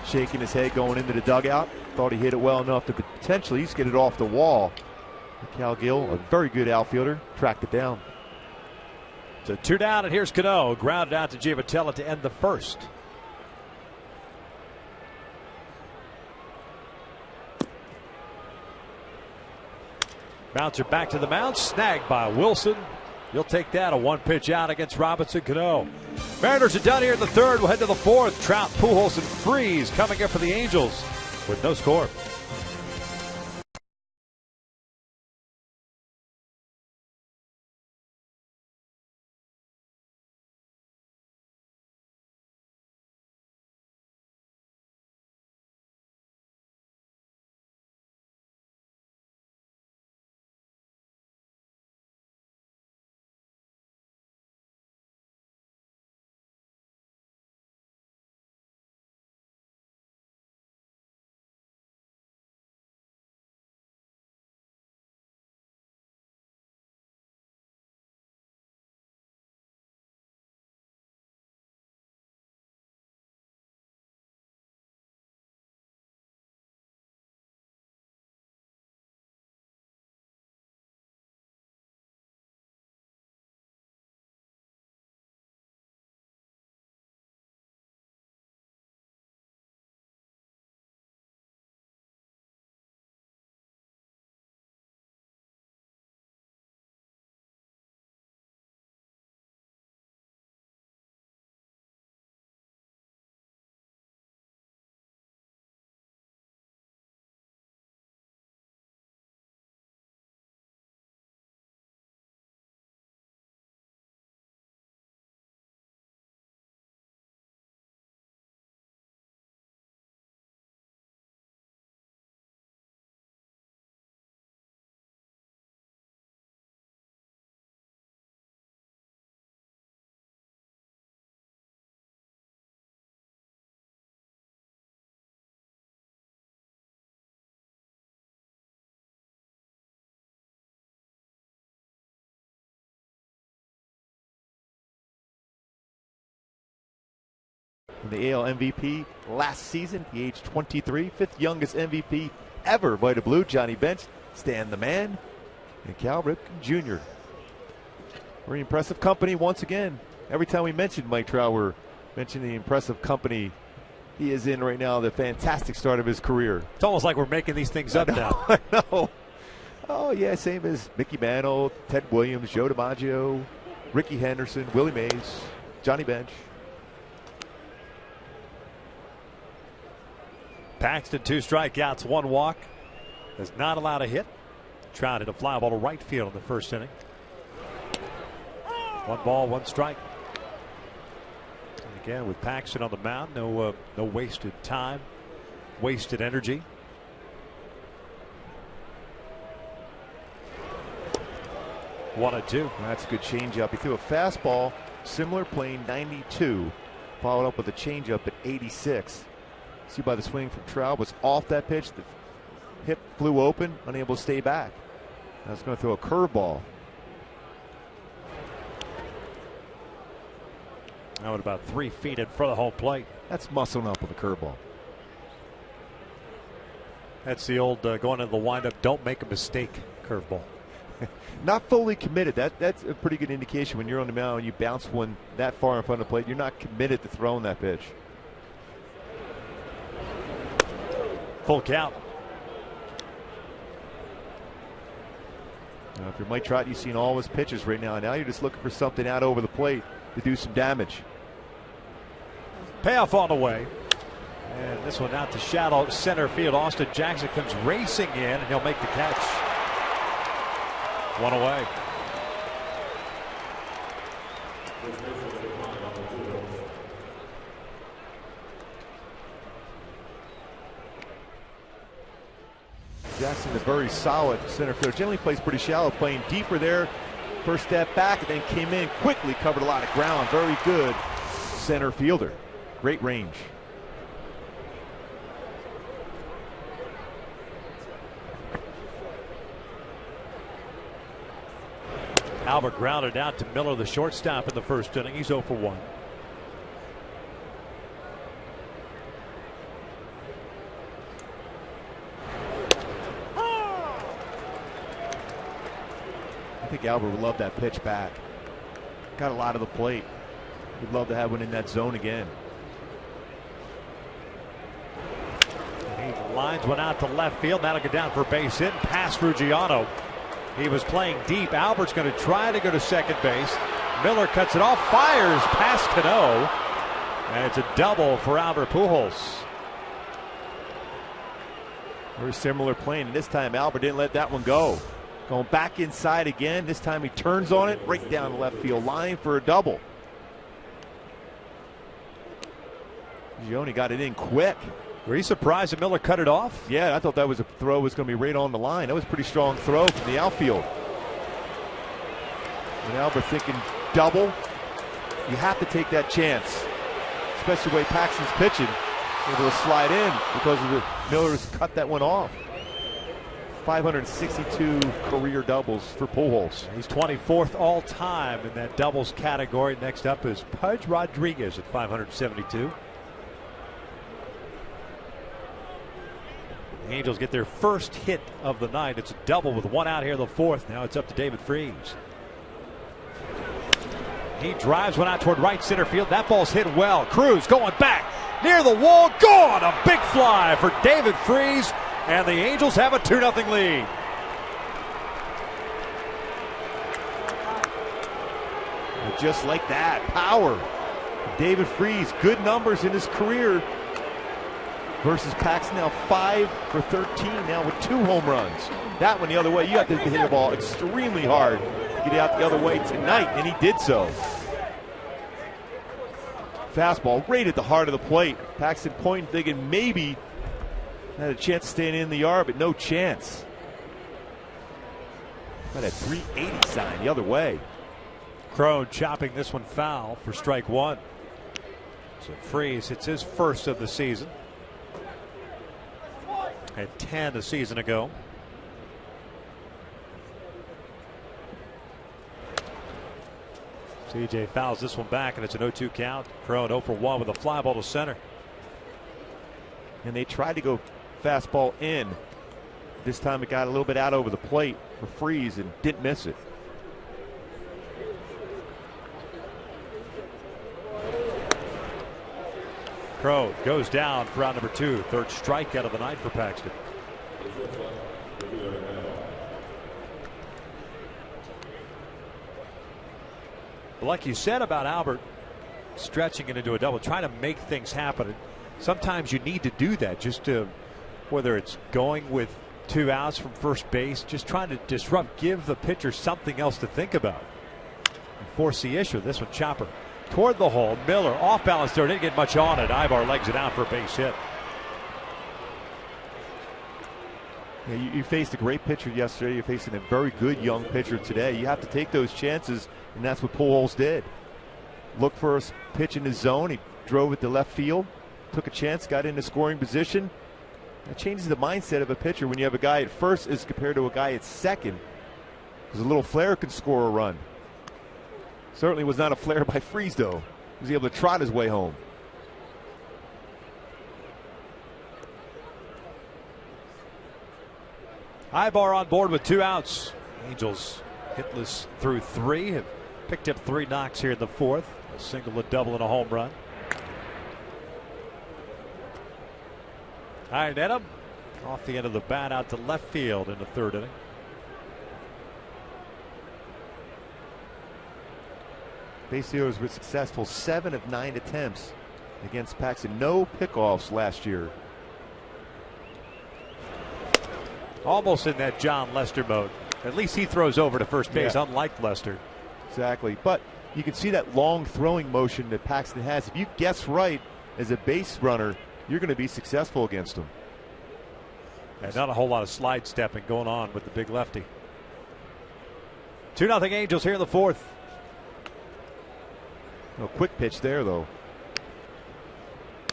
Shaking his head going into the dugout. Thought he hit it well enough to potentially just get it off the wall. Cal Gill, a very good outfielder, tracked it down. So 2 down, and here's Cano. Grounded out to Giavotella to end the first. Bouncer back to the mound. Snagged by Wilson. You'll take that. A 1-pitch out against Robinson Cano. Mariners are done here in the third. We'll head to the fourth. Trout, Pujols, and Freese coming in for the Angels with no score. The AL MVP last season, he aged 23, 5th youngest MVP ever by the Blue. Johnny Bench, Stan the Man, and Cal Ripken Jr. Very impressive company once again. Every time we mention Mike Trout, we're mentioning the impressive company he is in right now, the fantastic start of his career. It's almost like we're making these things up now. I know. Oh, yeah, same as Mickey Mantle, Ted Williams, Joe DiMaggio, Ricky Henderson, Willie Mays, Johnny Bench. Paxton, 2 strikeouts, 1 walk. Has not allowed a hit. Trout hit a fly ball to right field in the first inning. 1 ball, 1 strike. And again, with Paxton on the mound, no wasted time, wasted energy. One and 2. That's a good changeup. He threw a fastball, similar plane, 92, followed up with a changeup at 86. See by the swing from Trout was off that pitch. The hip flew open, unable to stay back. Now it's going to throw a curveball. Now at about 3 feet in front of the home plate. That's muscling up with a curveball. That's the old going into the windup, don't make a mistake curveball. Not fully committed. That's a pretty good indication when you're on the mound and you bounce one that far in front of the plate. You're not committed to throwing that pitch. Full count. Now, if you're Mike Trout, you've seen all his pitches right now. Now you're just looking for something out over the plate to do some damage. Payoff on the way. And this one out to shallow center field. Austin Jackson comes racing in, and he'll make the catch. 1 away. Jackson, a very solid center fielder. Generally plays pretty shallow, playing deeper there. First step back, and then came in quickly, covered a lot of ground. Very good center fielder. Great range. Albert grounded out to Miller, the shortstop, in the first inning. He's 0 for 1. I think Albert would love that pitch back. got a lot of the plate. We'd love to have one in that zone again. He lines one out to left field. That'll go down for a base hit. Past Ruggiano. He was playing deep. Albert's going to try to go to second base. Miller cuts it off, fires past Cano, and it's a double for Albert Pujols. Very similar play, and this time Albert didn't let that one go. Going back inside again. This time he turns on it right down the left field line for a double. Gioni got it in quick. Were you surprised that Miller cut it off? Yeah, I thought that was a throw was going to be right on the line. That was a pretty strong throw from the outfield. And Albert thinking double. You have to take that chance, especially the way Paxton's pitching. Able to slide in because of the Miller's cut that one off. 562 career doubles for Pujols. He's 24th all time in that doubles category. Next up is Pudge Rodriguez at 572. The Angels get their first hit of the night. It's a double with one out here in the fourth. Now it's up to David Freese. He drives one out toward right center field. That ball's hit well. Cruz going back near the wall. Gone. A big fly for David Freese. And the Angels have a 2-0 lead. And just like that, power. David Freese, good numbers in his career. Versus Paxton, now 5 for 13, now with 2 home runs. That one the other way, you have to hit the ball extremely hard to get it out the other way tonight, and he did so. Fastball right at the heart of the plate. Paxton pointing, thinking maybe had a chance of staying in the yard, but no chance. Got a 380 sign the other way. Crone chopping this one foul for strike one. So Freese hits his first of the season. Had 10 a season ago. CJ fouls this one back, and it's an 0-2 count. Crone 0 for 1 with a fly ball to center. And they tried to go fastball in. This time it got a little bit out over the plate for Freese and didn't miss it. Crow goes down for round number 2. Third strikeout of the night for Paxton. But like you said about Albert stretching it into a double, trying to make things happen. Sometimes you need to do that just to, whether it's going with 2 outs from first base, just trying to disrupt, give the pitcher something else to think about. And force the issue. This one, chopper toward the hole. Miller off balance there, didn't get much on it. Ibar legs it out for a base hit. Yeah, you faced a great pitcher yesterday. You're facing a very good young pitcher today. You have to take those chances, and that's what Pujols did. Look for a pitch in his zone. He drove it to left field, took a chance, got into scoring position. That changes the mindset of a pitcher when you have a guy at first as compared to a guy at second, because a little flare can score a run. Certainly was not a flare by Freese, though. He was able to trot his way home. Ibar on board with 2 outs. Angels hitless through 3. Have picked up 3 knocks here in the fourth. A single, a double, and a home run. Iannetta off the end of the bat out to left field in the third inning. Base stealers were successful. 7 of 9 attempts against Paxton. No pickoffs last year. Almost in that John Lester mode. At least he throws over to first base, yeah. Unlike Lester. Exactly. But you can see that long throwing motion that Paxton has. If you guess right as a base runner, you're going to be successful against him. And not a whole lot of slide stepping going on with the big lefty. 2-0 Angels here in the fourth. No quick pitch there, though.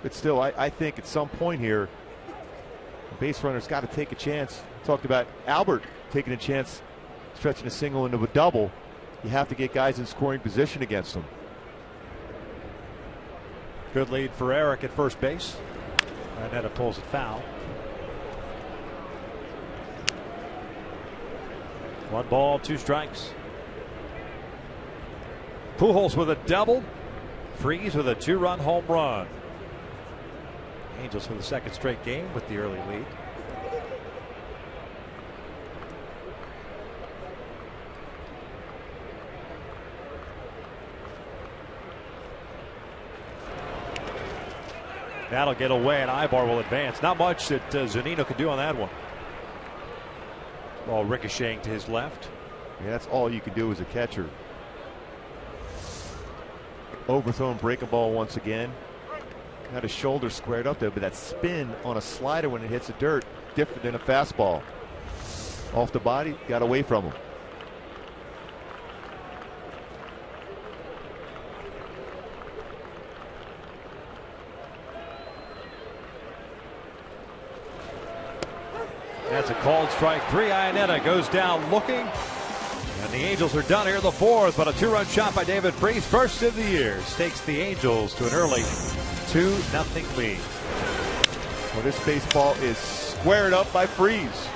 But still, I think at some point here, the base runner's got to take a chance. Talked about Albert taking a chance, stretching a single into a double. You have to get guys in scoring position against them. Good lead for Eric at first base. Iannetta pulls it foul. 1 ball, 2 strikes. Pujols with a double. Freese with a 2-run home run. Angels for the second straight game with the early lead. That'll get away, and Ibar will advance. Not much that Zunino could do on that one. Ball ricocheting to his left. Yeah, that's all you can do as a catcher. Overthrown breaking ball once again. Got his shoulder squared up there, but that spin on a slider when it hits the dirt, different than a fastball. Off the body, got away from him. That's a called strike 3. Iannetta goes down looking. And the Angels are done here in the fourth, but a 2-run shot by David Freese, first of the year, takes the Angels to an early 2-0 lead. Well, this baseball is squared up by Freese.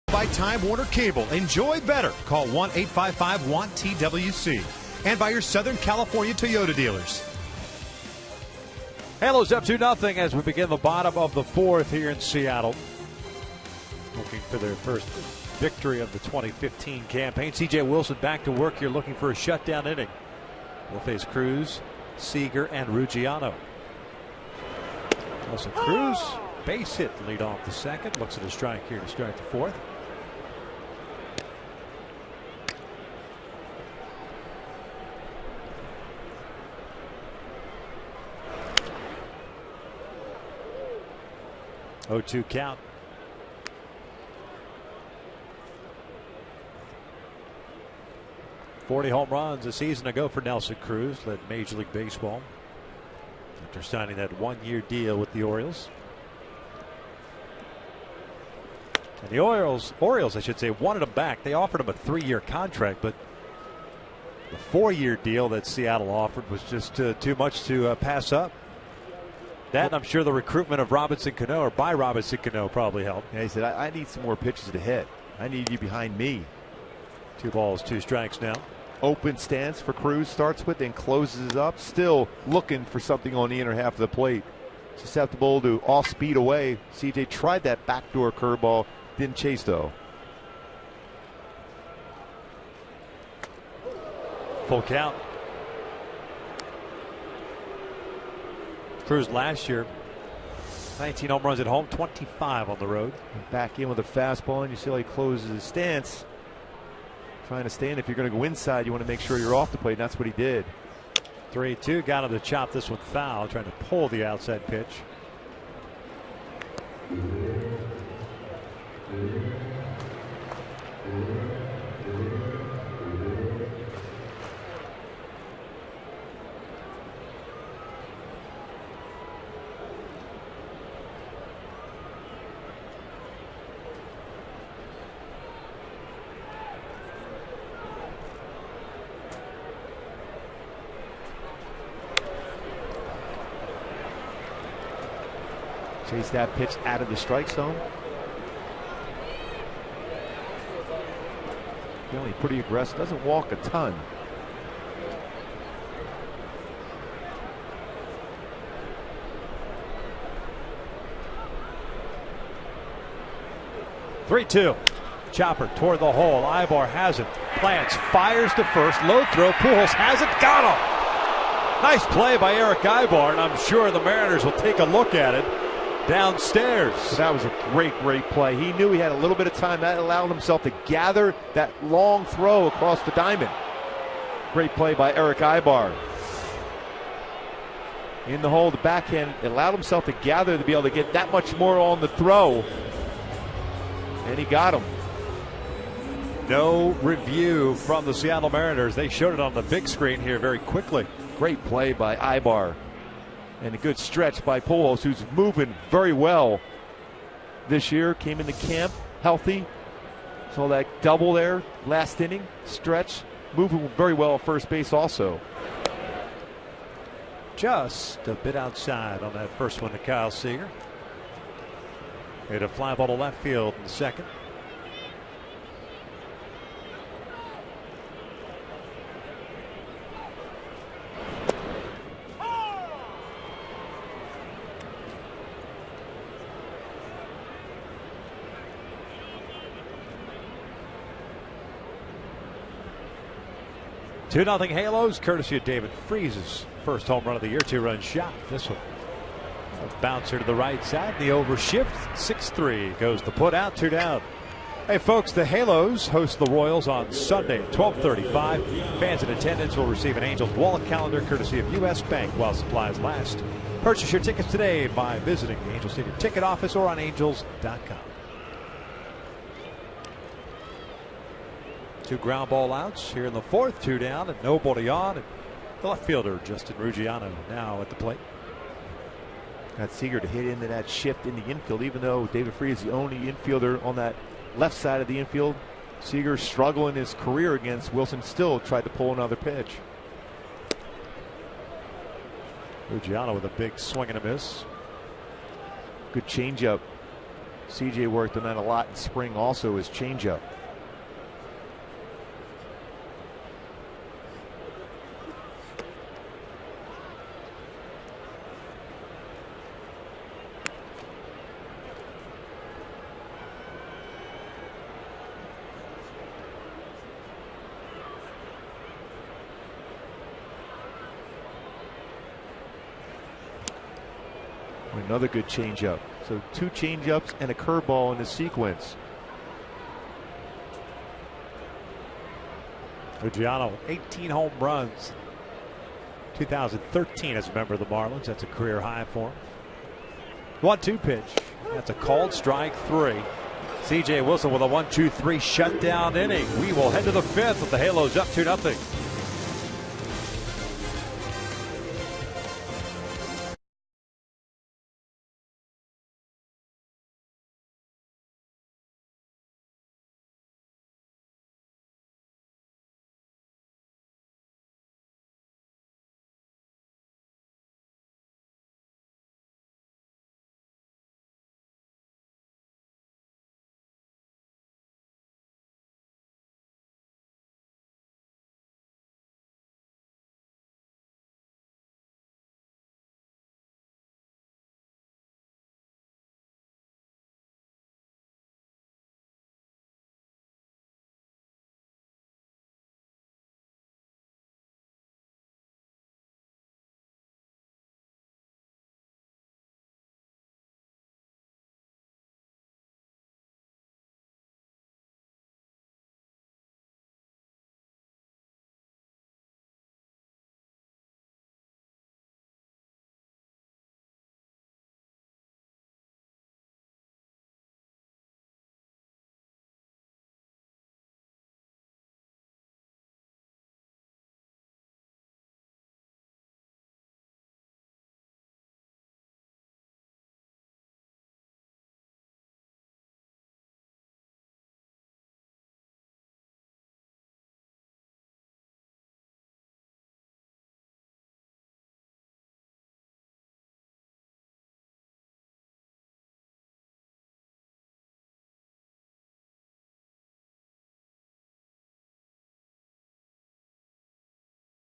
By Time Warner Cable. Enjoy better. Call 1-855-WANT-TWC. And by your Southern California Toyota dealers. Halos up 2-0 as we begin the bottom of the fourth here in Seattle. Looking for their first victory of the 2015 campaign. C.J. Wilson back to work here looking for a shutdown inning. He'll face Cruz, Seager, and Ruggiano. Nelson Cruz, base hit to lead off the second. Looks at a strike here to start the fourth. Oh, 2 count. .40 home runs a season ago for Nelson Cruz, led Major League Baseball after signing that 1-year deal with the Orioles. And the Orioles, I should say, wanted him back. They offered him a 3-year contract, but the 4-year deal that Seattle offered was just too much to pass up. That, and I'm sure the recruitment of Robinson Cano, or by Robinson Cano, probably helped. Yeah, he said, I need some more pitches to hit. I need you behind me. 2 balls, 2 strikes now. Open stance for Cruz, starts with, then closes up. Still looking for something on the inner half of the plate. Susceptible to off speed away. CJ tried that backdoor curveball, didn't chase though. Full count. Cruz last year, 19 home runs at home, 25 on the road. Back in with a fastball, and you see how he closes his stance. Trying to stand. If you're going to go inside, you want to make sure you're off the plate, and that's what he did. 3-2, got him to chop this one foul, trying to pull the outside pitch. Chase that pitch out of the strike zone. Feeling pretty aggressive. Doesn't walk a ton. Three-two. Chopper toward the hole. Ibar has it. Plants, fires to first. Low throw. Pujols has it. Got him. Nice play by Eric Ibar, and I'm sure the Mariners will take a look at it downstairs. So that was a great play. He knew he had a little bit of time. That allowed himself to gather that long throw across the diamond. Great play by Eric Ibar. In the hole, the backhand, allowed himself to gather to be able to get that much more on the throw. And he got him. No review from the Seattle Mariners. They showed it on the big screen here very quickly. Great play by Ibar. And a good stretch by Pujols, who's moving very well this year. Came into camp healthy. Saw that double there last inning. Stretch. Moving very well at first base also. Just a bit outside on that first one to Kyle Seager. Hit a fly ball to left field in the second. Two 2-0 Halos, courtesy of David Freese's first home run of the year. 2-run shot. This one, a bouncer to the right side. The overshift. 6-3 goes the put out. 2 down. Hey folks, the Halos host the Royals on Sunday at 12:35. Fans in attendance will receive an Angels wallet calendar courtesy of U.S. Bank while supplies last. Purchase your tickets today by visiting the Angels Stadium ticket office or on angels.com. Two ground ball outs here in the fourth. 2 down and nobody on. And the left fielder Justin Ruggiano now at the plate. Got Seager to hit into that shift in the infield, even though David Freese is the only infielder on that left side of the infield. Seager struggling his career against Wilson, still tried to pull another pitch. Ruggiano with a big swing and a miss. Good changeup. CJ worked on that a lot in spring also, his changeup. Another good changeup. So 2 changeups and a curveball in the sequence. Ruggiano, 18 home runs. 2013 as a member of the Marlins. That's a career high for him. 1-2 pitch. That's a called strike 3. CJ Wilson with a 1-2-3 shutdown inning. We will head to the 5th with the Halos up 2-0.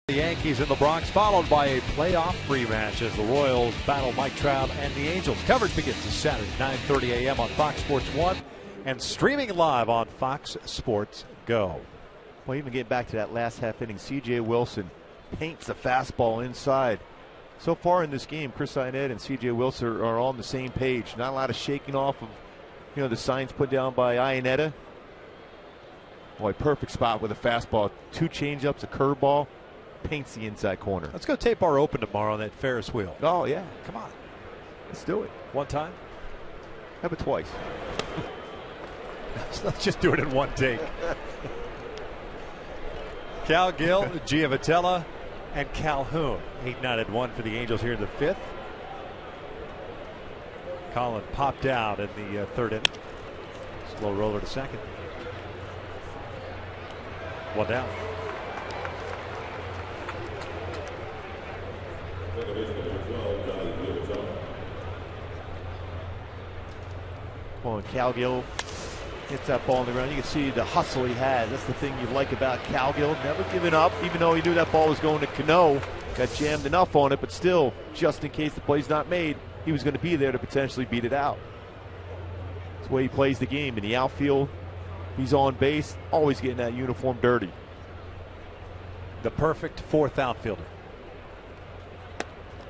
The Yankees in the Bronx, followed by a playoff rematch as the Royals battle Mike Trout and the Angels. Coverage begins this Saturday, 9:30 a.m. on Fox Sports 1 and streaming live on Fox Sports Go. Well, even getting back to that last half inning, C.J. Wilson paints the fastball inside. So far in this game, Chris Iannetta and C.J. Wilson are on the same page. Not a lot of shaking off of, the signs put down by Iannetta. Boy, perfect spot with a fastball. 2 changeups, a curveball. Paints the inside corner. Let's go tape our open tomorrow on that Ferris wheel. Oh, yeah. Come on. Let's do it. One time? How about twice? Let's just do it in one take. Cal Gill, Giavotella, and Calhoun. 8-9 1 for the Angels here in the 5th. Colin popped out in the 3rd inning. Slow roller to second. 1 down. Well, Cal Gill hits that ball on the ground. You can see the hustle he has. That's the thing you like about Cal Gill. Never giving up, even though he knew that ball was going to Cano. Got jammed enough on it, but still, just in case the play's not made, he was going to be there to potentially beat it out. That's the way he plays the game. In the outfield, he's on base, always getting that uniform dirty. The perfect 4th outfielder.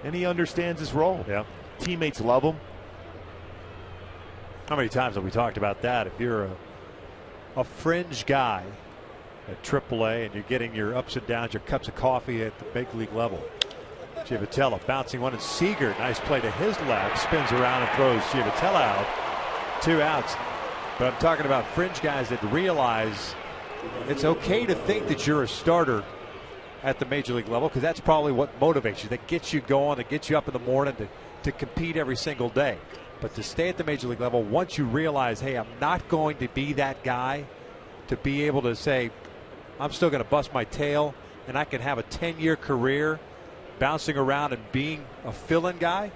And he understands his role. Yeah. Teammates love him. How many times have we talked about that? If you're a fringe guy at AAA and you're getting your ups and downs, your cups of coffee at the big league level. Giavotella bouncing one, and Seager, nice play to his left, spins around and throws Giavotella out. 2 outs. But I'm talking about fringe guys that realize it's okay to think that you're a starter at the major league level, because that's probably what motivates you, that gets you going, that gets you up in the morning to compete every single day. But to stay at the major league level, once you realize, hey, I'm not going to be that guy, to be able to say, I'm still going to bust my tail and I can have a 10-year career bouncing around and being a fill-in guy,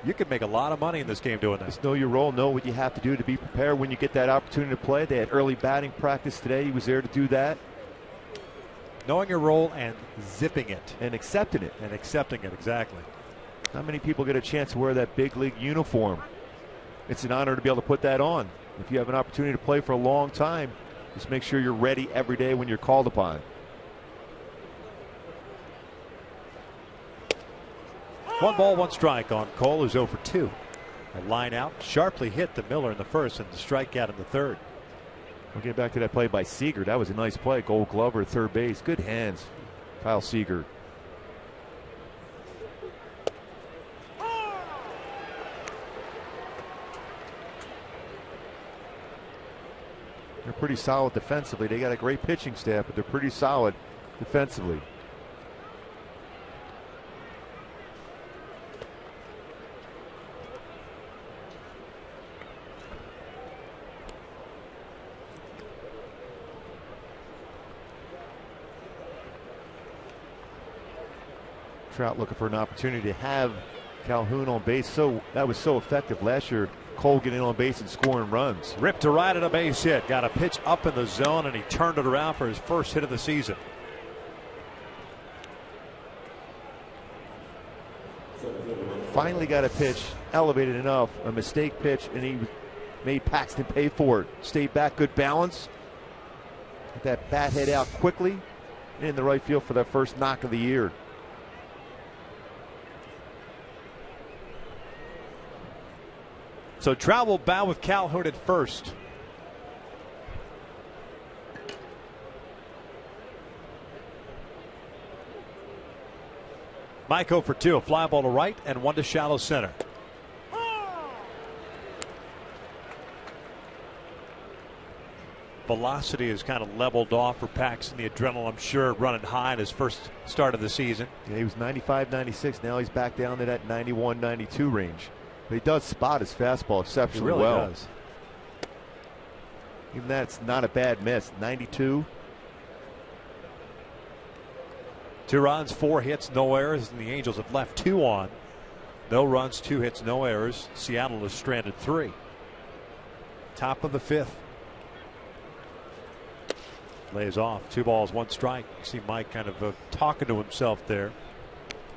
you can make a lot of money in this game doing that. Just know your role, know what you have to do to be prepared when you get that opportunity to play. They had early batting practice today. He was there to do that. Knowing your role and zipping it. And accepting it. And accepting it, exactly. Not many people get a chance to wear that big league uniform. It's an honor to be able to put that on. If you have an opportunity to play for a long time, just make sure you're ready every day when you're called upon. One ball, one strike on Cole, who's 0 for 2. A line out, sharply hit to Miller in the 1st and the strikeout in the 3rd. We'll get back to that play by Seager. That was a nice play. Gold Glover at 3rd base. Good hands, Kyle Seager. They're pretty solid defensively. They got a great pitching staff, but they're pretty solid defensively. Trout looking for an opportunity to have Calhoun on base. So that was so effective last year. Cole getting on base and scoring runs. Ripped to right at a base hit. Got a pitch up in the zone, and he turned it around for his 1st hit of the season. Finally got a pitch elevated enough, a mistake pitch, and he made Paxton pay for it. Stayed back, good balance. Get that bat head out quickly in the right field for that 1st knock of the year. So Trout will bow with Calhoun at 1st. Mike 0 for 2, a fly ball to right and 1 to shallow center. Velocity is kind of leveled off for Paxton. The adrenaline, I'm sure, running high in his 1st start of the season. Yeah, he was 95, 96. Now he's back down to that 91, 92 range. But he does spot his fastball exceptionally really well. Does. Even that's not a bad miss. 92. 2 runs, 4 hits, no errors, and the Angels have left 2 on. No runs, 2 hits, no errors. Seattle is stranded 3. Top of the 5th. Lays off. 2 balls, 1 strike. You see Mike kind of talking to himself there.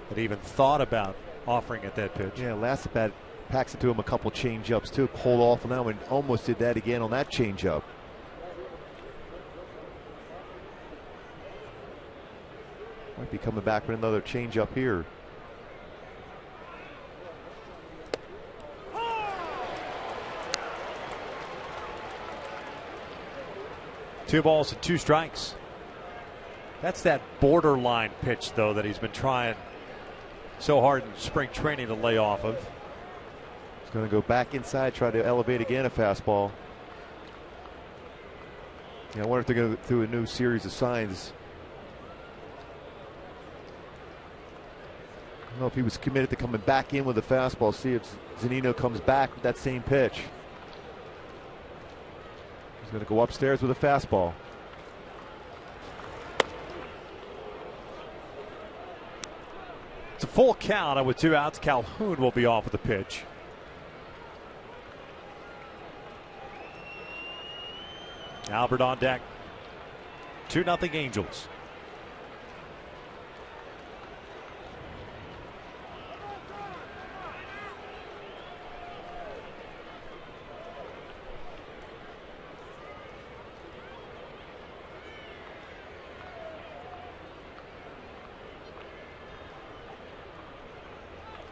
But even thought about offering at that pitch. Yeah, last at bat packs it to him a couple change-ups too. Pulled off on that one. Almost did that again on that change-up. Might be coming back with another change-up here. Two balls and 2 strikes. That's that borderline pitch, though, that he's been trying so hard in spring training to lay off of. He's going to go back inside, try to elevate again a fastball. Yeah, I wonder if they're going to go through a new series of signs. I don't know if he was committed to coming back in with a fastball. See if Zunino comes back with that same pitch. He's going to go upstairs with a fastball. It's a full count, and with 2 outs, Calhoun will be off with the pitch. Albert on deck. 2-0 Angels.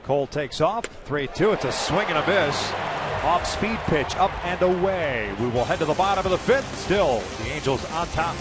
Cole takes off. 3-2. It's a swing and a miss. Off speed pitch, up and away. We will head to the bottom of the 5th. Still, the Angels on top.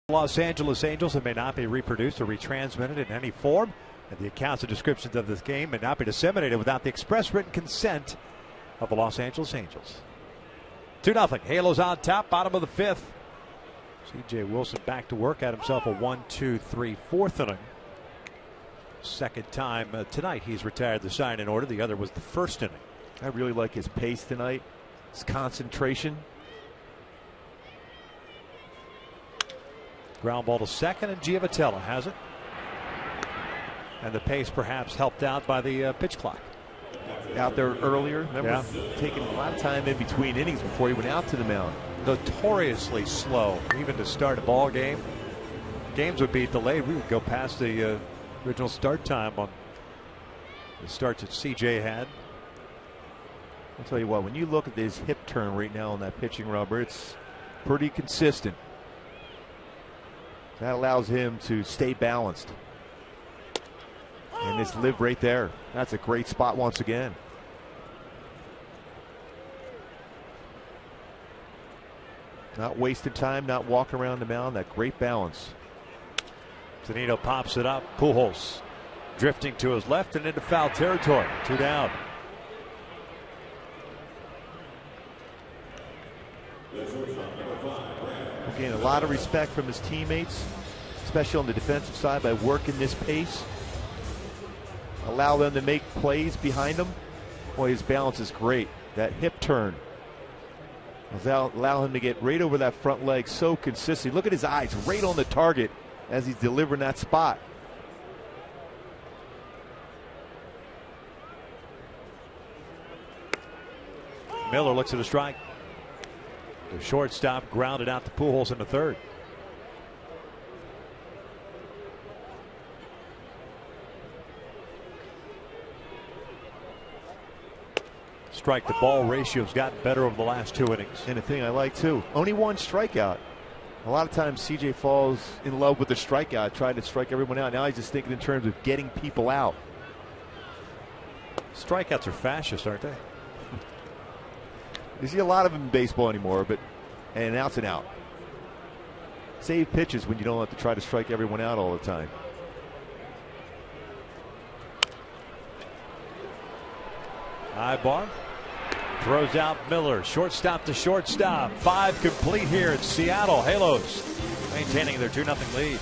Los Angeles Angels, and may not be reproduced or retransmitted in any form, and the accounts and descriptions of this game may not be disseminated without the express written consent of the Los Angeles Angels. 2-0. Halos on top, bottom of the 5th. C.J. Wilson back to work, had himself a 1-2-3 4th inning. Second time tonight he's retired the sign in order. The other was the 1st inning. I really like his pace tonight, his concentration. Ground ball to second, and Giavotella has it. And the pace perhaps helped out by the pitch clock. Out there earlier, remember, taking a lot of time in between innings before he went out to the mound. Notoriously slow, even to start a ball game. Games would be delayed. We would go past the original start time on the starts that CJ had. I'll tell you what, when you look at his hip turn right now on that pitching rubber, it's pretty consistent. That allows him to stay balanced. And just live right there. That's a great spot once again. Not wasting time, not walking around the mound. That great balance. Zunino pops it up. Pujols Drifting to his left and into foul territory. 2 down. Again, a lot of respect from his teammates, especially on the defensive side, by working this pace. Allow them to make plays behind him. Boy, his balance is great. That hip turn. Allow him to get right over that front leg so consistently. Look at his eyes, right on the target as he's delivering that spot. Miller looks at a strike. The shortstop grounded out to Pujols in the third. Strike to ball ratio's gotten better over the last 2 innings. And a thing I like too, only 1 strikeout. A lot of times CJ falls in love with the strikeout, trying to strike everyone out. Now he's just thinking in terms of getting people out. Strikeouts are fascist, aren't they? You see a lot of them in baseball anymore, but and outs and out. Save pitches when you don't have to try to strike everyone out all the time. High bar. Throws out Miller. Shortstop to shortstop. 5 complete here at Seattle. Halos maintaining their 2-0 lead.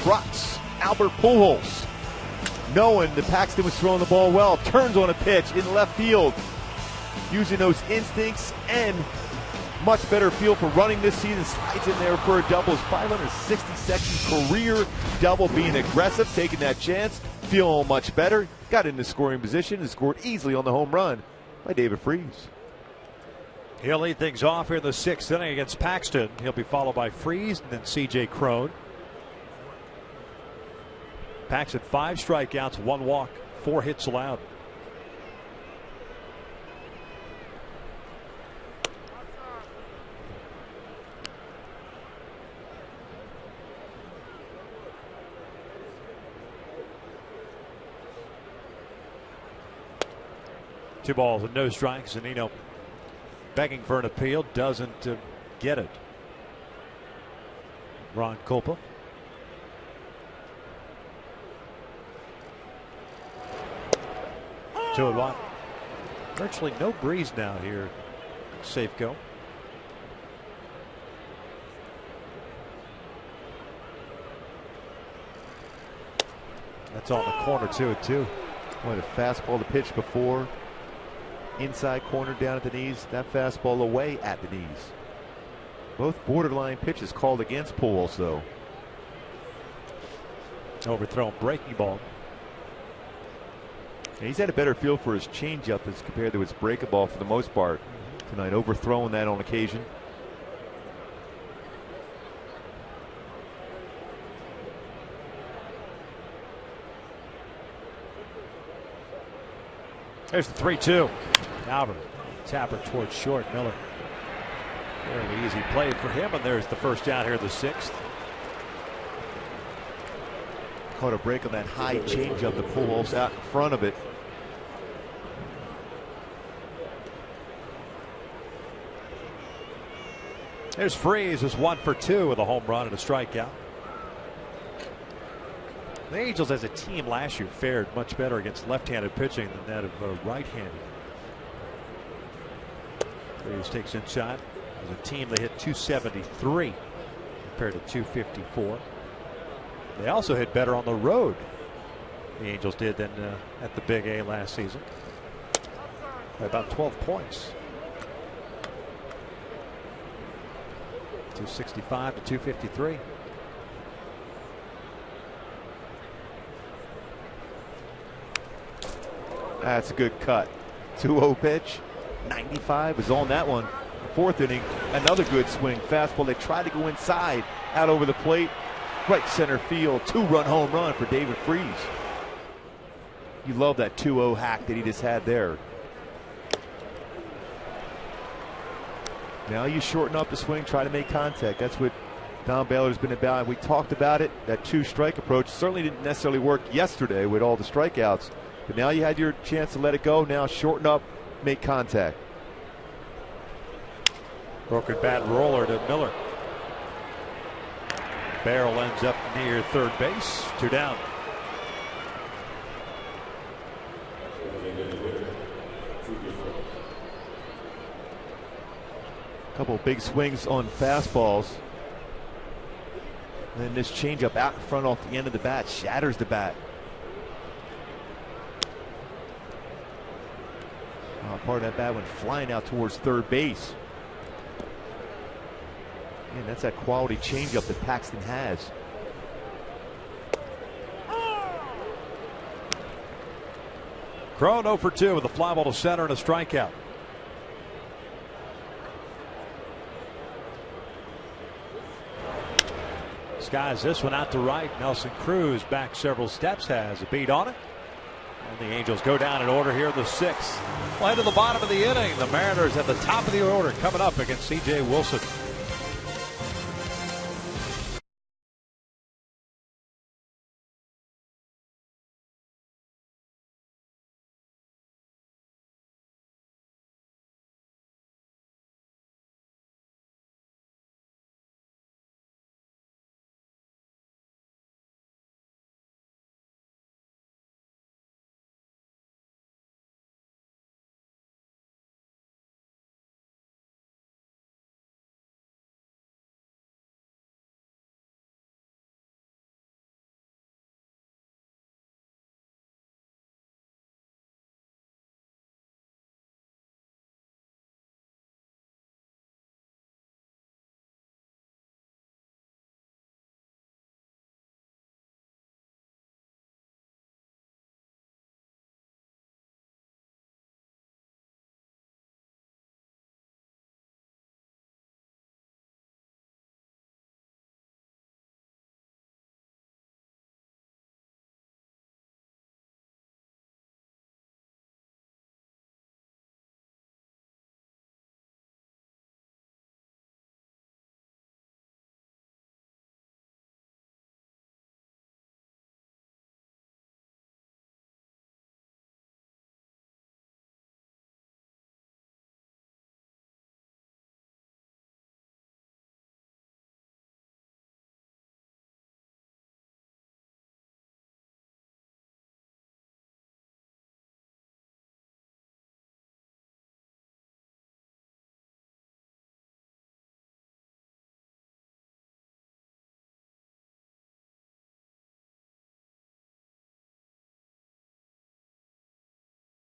Trucks Albert Pujols, knowing that Paxton was throwing the ball well, turns on a pitch in left field, using those instincts and much better feel for running this season. Slides in there for a double. His 562nd career double, being aggressive, taking that chance, feeling much better. Got into scoring position and scored easily on the home run by David Freese. He'll lead things off here in the 6th inning against Paxton. He'll be followed by Freese and then C.J. Cron. Paxton 5 strikeouts, 1 walk, 4 hits allowed. Two balls and no strikes. Zunino begging for an appeal, doesn't get it. Ron Culpa. Two and one. Virtually no breeze now here. Safeco. That's on the corner, 2-2. Boy, the fastball to pitch before. Inside corner down at the knees. That fastball away at the knees. Both borderline pitches called against Pujols, though. Overthrown breaking ball. And he's had a better feel for his changeup as compared to his breaking ball for the most part tonight, overthrowing that on occasion. There's the 3-2. Albert, tapper towards short. Miller. Fairly easy play for him, and there's the first down here, the 6th. Caught a break on that high changeup. The Pujols out in front of it. There's Freese, is 1 for 2 with a home run and a strikeout. The Angels as a team last year fared much better against left-handed pitching than that of right-handed. Freese takes inside. As a team, they hit 273 compared to 254. They also hit better on the road, the Angels did, than at the Big A last season. By about 12 points. 265 to 253. That's a good cut. 2-0 pitch. 95 was on that one. 4th inning, another good swing. Fastball. They tried to go inside, out over the plate. Right center field. 2-run home run for David Freese. You love that 2-0 hack that he just had there. Now you shorten up the swing, try to make contact. That's what Don Baylor's been about. We talked about it. That 2-strike approach certainly didn't necessarily work yesterday with all the strikeouts. But now you had your chance to let it go. Now shorten up, make contact. Broken bat roller to Miller. Barrel ends up near third base. 2 down. Couple big swings on fastballs. And then this changeup out in front off the end of the bat shatters the bat. Part of that bat went flying out towards third base. And that's that quality changeup that Paxton has. Cron 0 for 2 with a fly ball to center and a strikeout. Skies this one out to right. Nelson Cruz back several steps, has a beat on it. And the Angels go down in order here in the 6th. Well, to the bottom of the inning. The Mariners at the top of the order coming up against C.J. Wilson.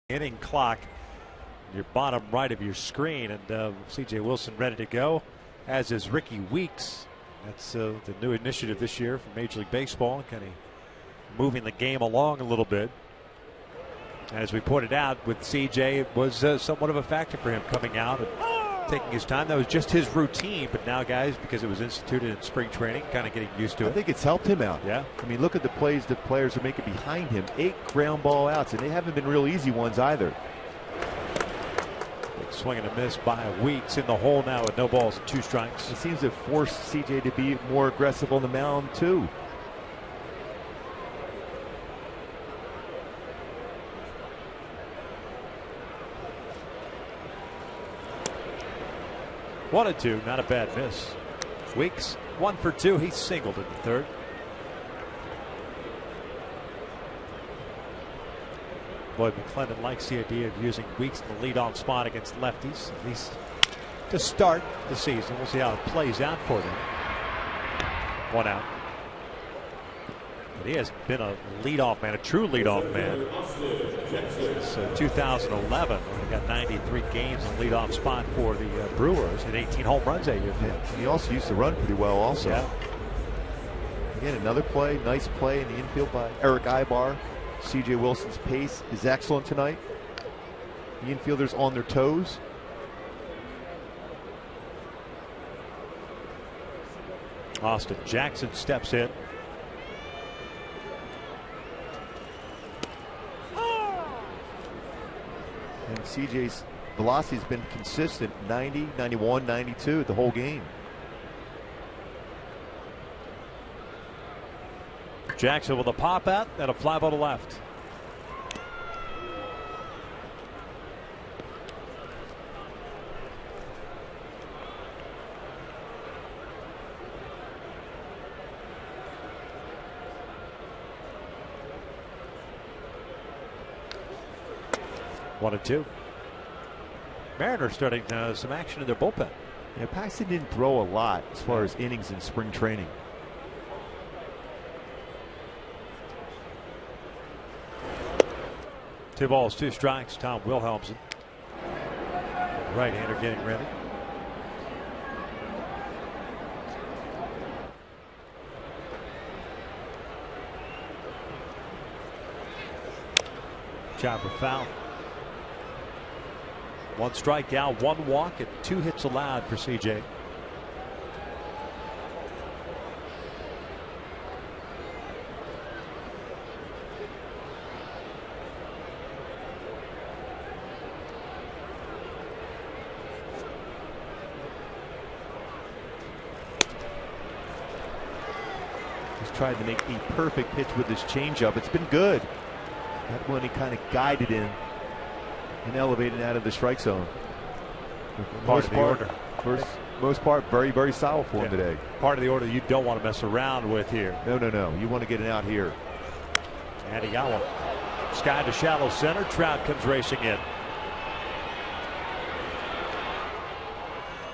Inning clock, your bottom right of your screen, and C.J. Wilson ready to go, as is Ricky Weeks. That's the new initiative this year from Major League Baseball, kind of moving the game along a little bit. As we pointed out with C.J., it was somewhat of a factor for him coming out and taking his time. That was just his routine, but now, guys, because it was instituted in spring training, kind of getting used to it. I think it's helped him out. Yeah. I mean, look at the plays the players are making behind him. 8 ground ball outs, and they haven't been real easy ones either. Swing and a miss by Weeks. In the hole now with no balls and 2 strikes. It seems to force CJ to be more aggressive on the mound, too. One and 2, not a bad miss. Weeks 1 for 2. He singled in the 3rd. Boy, McClendon likes the idea of using Weeks in the leadoff spot against lefties, at least to start the season. We'll see how it plays out for them. 1 out. But he has been a leadoff man, a true leadoff man, since 2011. He got 93 games in the leadoff spot for the Brewers and 18 home runs that year. Yeah, he also used to run pretty well also. Yeah. Again, another play, nice play in the infield by Eric Ibar. C.J. Wilson's pace is excellent tonight. The infielders on their toes. Austin Jackson steps in. And C.J.'s velocity has been consistent, 90, 91, 92 the whole game. Jackson with a pop out and a fly ball to left. One and 2. Mariners starting some action in their bullpen. Yeah, Paxton didn't throw a lot as far as innings in spring training. Two balls, 2 strikes. Tom Wilhelmsen, right-hander, getting ready. Chopper foul. 1 strikeout, 1 walk, and 2 hits allowed for CJ. Tried to make the perfect pitch with his changeup. It's been good. That one he kind of guided in and elevated out of the strike zone. Part of the order. Most part, very, very solid for him today. Part of the order you don't want to mess around with here. No. You want to get it out here. Adiyawa. Sky to shallow center. Trout comes racing in.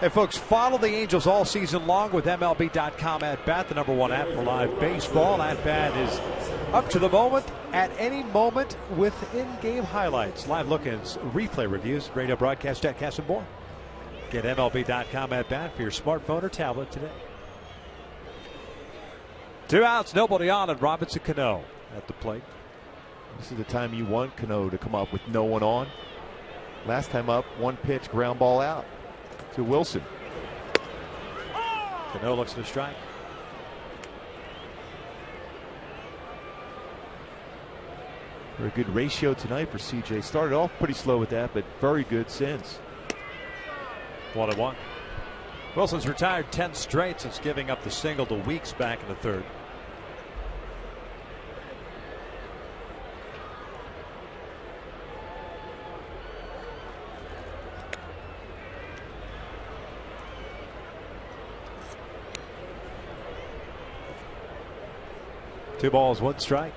Hey folks, follow the Angels all season long with MLB.com At Bat, the #1 app for live baseball. At Bat is up to the moment, at any moment, with in-game highlights, live look-ins, replay reviews, radio broadcast, netcasts, and more. Get MLB.com At Bat for your smartphone or tablet today. 2 outs, nobody on, and Robinson Cano at the plate. This is the time you want Cano to come up with no one on. Last time up, 1 pitch, ground ball out to Wilson. Cano looks to strike. Very good ratio tonight for CJ. Started off pretty slow with that, but very good since. 1-1. Wilson's retired 10 straight since giving up the single to Weeks back in the 3rd. Two balls, 1 strike.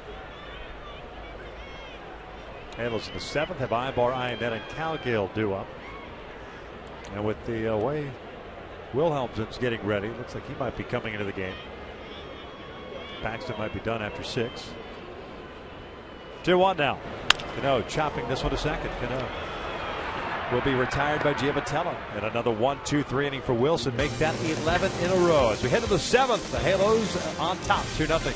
Handles in the 7th have Ibar, Iannetta, and Cowgill due up. And with the way Wilhelmsen's getting ready, looks like he might be coming into the game. Paxton might be done after 6. 2-1 now. Cano chopping this one to second. Cano will be retired by Giamatello. And another 1-2-3 inning for Wilson. Make that 11 in a row. As we head to the 7th, the Halos on top, 2-0.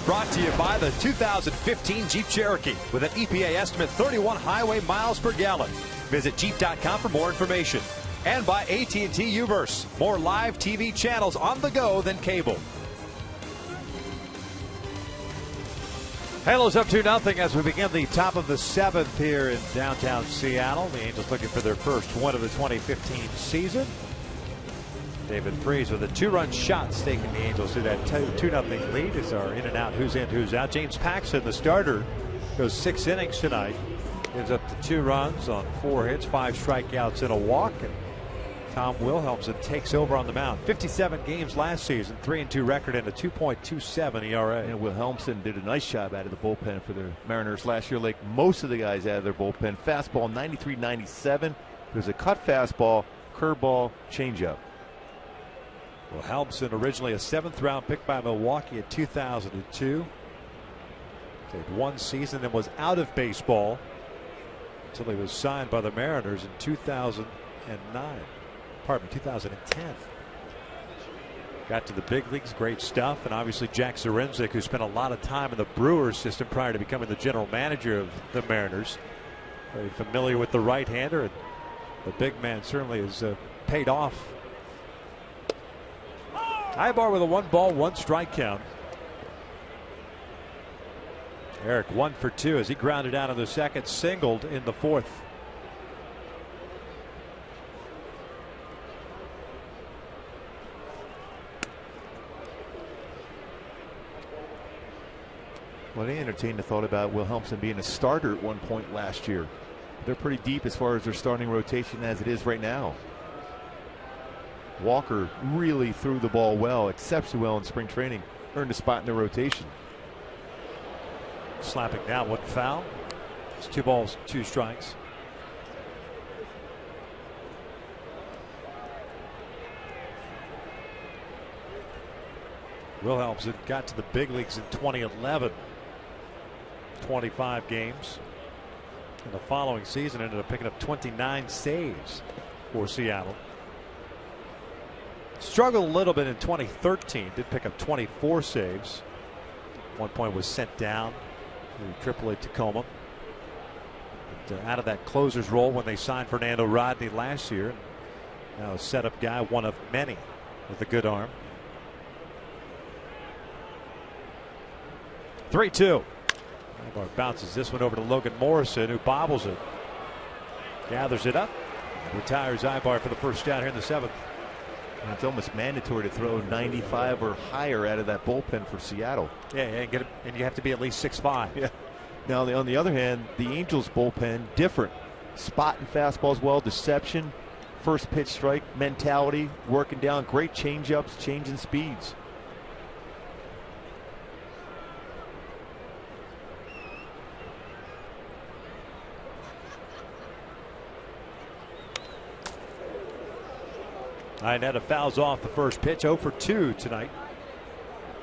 Brought to you by the 2015 Jeep Cherokee with an EPA estimate 31 highway miles per gallon. Visit Jeep.com for more information. And by AT&T Uverse. More live TV channels on the go than cable. Halos up 2-0 as we begin the top of the 7th here in downtown Seattle. The Angels looking for their first win of the 2015 season. David Freese with a 2-run shot staking the Angels to that 2-0 lead is our in and out, who's in, who's out. James Paxton, the starter, goes 6 innings tonight. Gives up to 2 runs on 4 hits, 5 strikeouts and a walk. And Tom Wilhelmsen takes over on the mound. 57 games last season, 3-2 record and a 2.27 ERA. And Wilhelmsen did a nice job out of the bullpen for the Mariners last year, like most of the guys out of their bullpen. Fastball 93-97. There's a cut fastball, curveball, changeup. Wilhelmsen, originally a 7th round pick by Milwaukee in 2002. Played 1 season and was out of baseball until he was signed by the Mariners in 2009. Pardon me, 2010. Got to the big leagues, great stuff, and obviously Jack Zaremczyk, who spent a lot of time in the Brewers system prior to becoming the general manager of the Mariners. Very familiar with the right-hander, and the big man certainly has paid off. Ibar with a 1-ball, 1-strike count. Eric 1 for 2 as he grounded out in the 2nd, singled in the 4th. Well, they entertained the thought about Wilhelmsen being a starter at one point last year. They're pretty deep as far as their starting rotation as it is right now. Walker really threw the ball well, exceptionally well in spring training. Earned a spot in the rotation. Slapping down, one foul. It's 2 balls, 2 strikes. Wilhelmsen got to the big leagues in 2011. 25 games. In the following season, ended up picking up 29 saves for Seattle. Struggled a little bit in 2013. Did pick up 24 saves. One point was sent down to AAA Tacoma. And, out of that closer's role when they signed Fernando Rodney last year. Now a setup guy, one of many with a good arm. 3-2. Ibar bounces this one over to Logan Morrison, who bobbles it. Gathers it up. Retires Ibar for the first out here in the 7th. And it's almost mandatory to throw 95 or higher out of that bullpen for Seattle. Yeah, and you have to be at least 6'5". Yeah. Now, on the other hand, the Angels bullpen, different. Spot and fastballs well, deception, first pitch strike, mentality, working down, great changeups, changing speeds. Iannetta fouls off the first pitch. 0 for 2 tonight.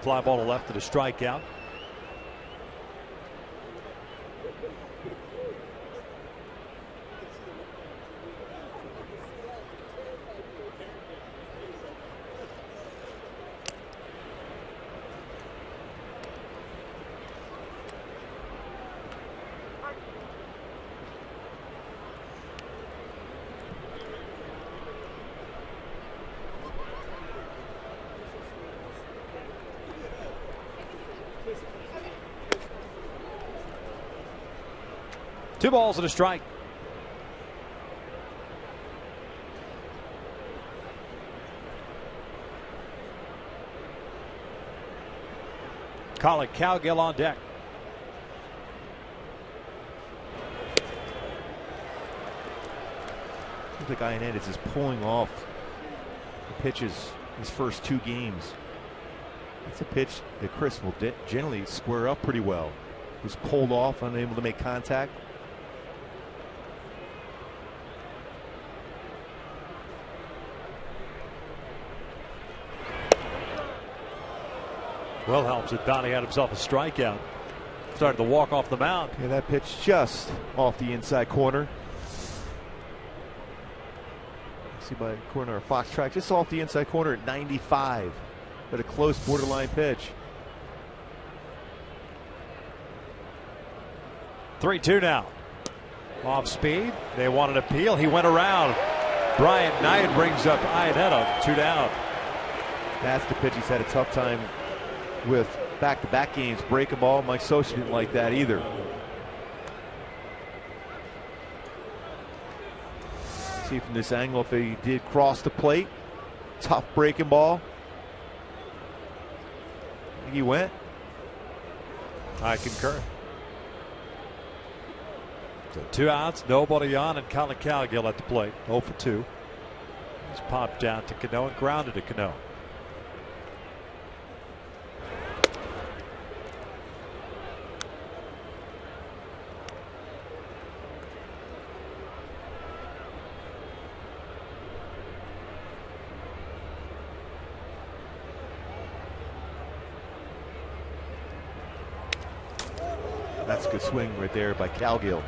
Fly ball to left and a strikeout. Two balls and a strike. Colin Cowgill on deck. Looks like Iannetta is pulling off the pitches his first 2 games. It's a pitch that Chris will generally square up pretty well. He was pulled off, unable to make contact. Wilhelmsen Donnie had himself a strikeout. Started to walk off the mound. Yeah, that pitch just off the inside corner. See by corner of Fox track, just off the inside corner at 95. But a close borderline pitch. 3-2 now. Off speed. They want an appeal. He went around. Brian Knight brings up Iannetta. 2 down. That's the pitch he's had a tough time with back-to-back games. Break a ball. Mike Scioscia didn't like that either. See from this angle if he did cross the plate. Tough breaking ball. I think he went. I concur. So 2 outs, nobody on, and Colin Cowgill at the plate. 0 for 2. He's popped down to Cano and grounded to Cano. That's a good swing right there by Cowgill.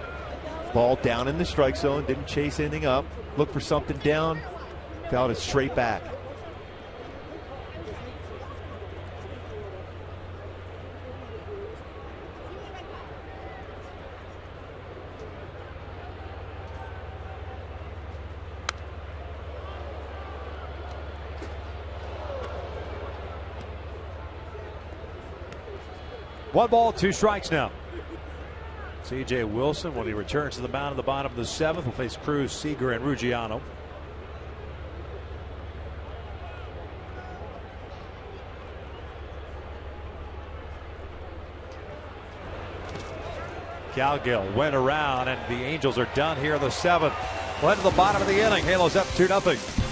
Ball down in the strike zone, didn't chase anything up. Look for something down, fouled it straight back. One ball, 2 strikes now. C.J. Wilson, when he returns to the mound in the bottom of the 7th, will face Cruz, Seager, and Ruggiano. Cowgill went around, and the Angels are done here in the 7th. Went to the bottom of the inning. Halos up 2-0.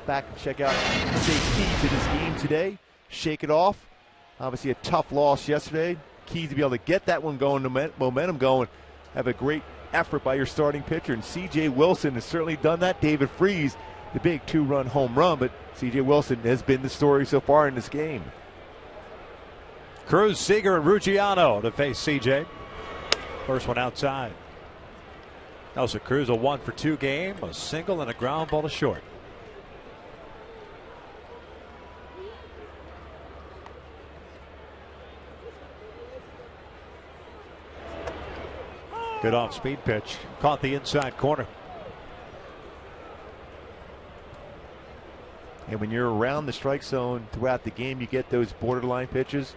Back and check out key to this game today. Shake it off. Obviously a tough loss yesterday. Key to be able to get that one going, momentum going. Have a great effort by your starting pitcher. And C.J. Wilson has certainly done that. David Freese, the big 2-run home run. But C.J. Wilson has been the story so far in this game. Cruz, Seager, and Ruggiano to face C.J. First one outside. Nelson Cruz, a 1-for-2 game. A single and a ground ball to short. Good off-speed pitch. Caught the inside corner. And when you're around the strike zone throughout the game, you get those borderline pitches.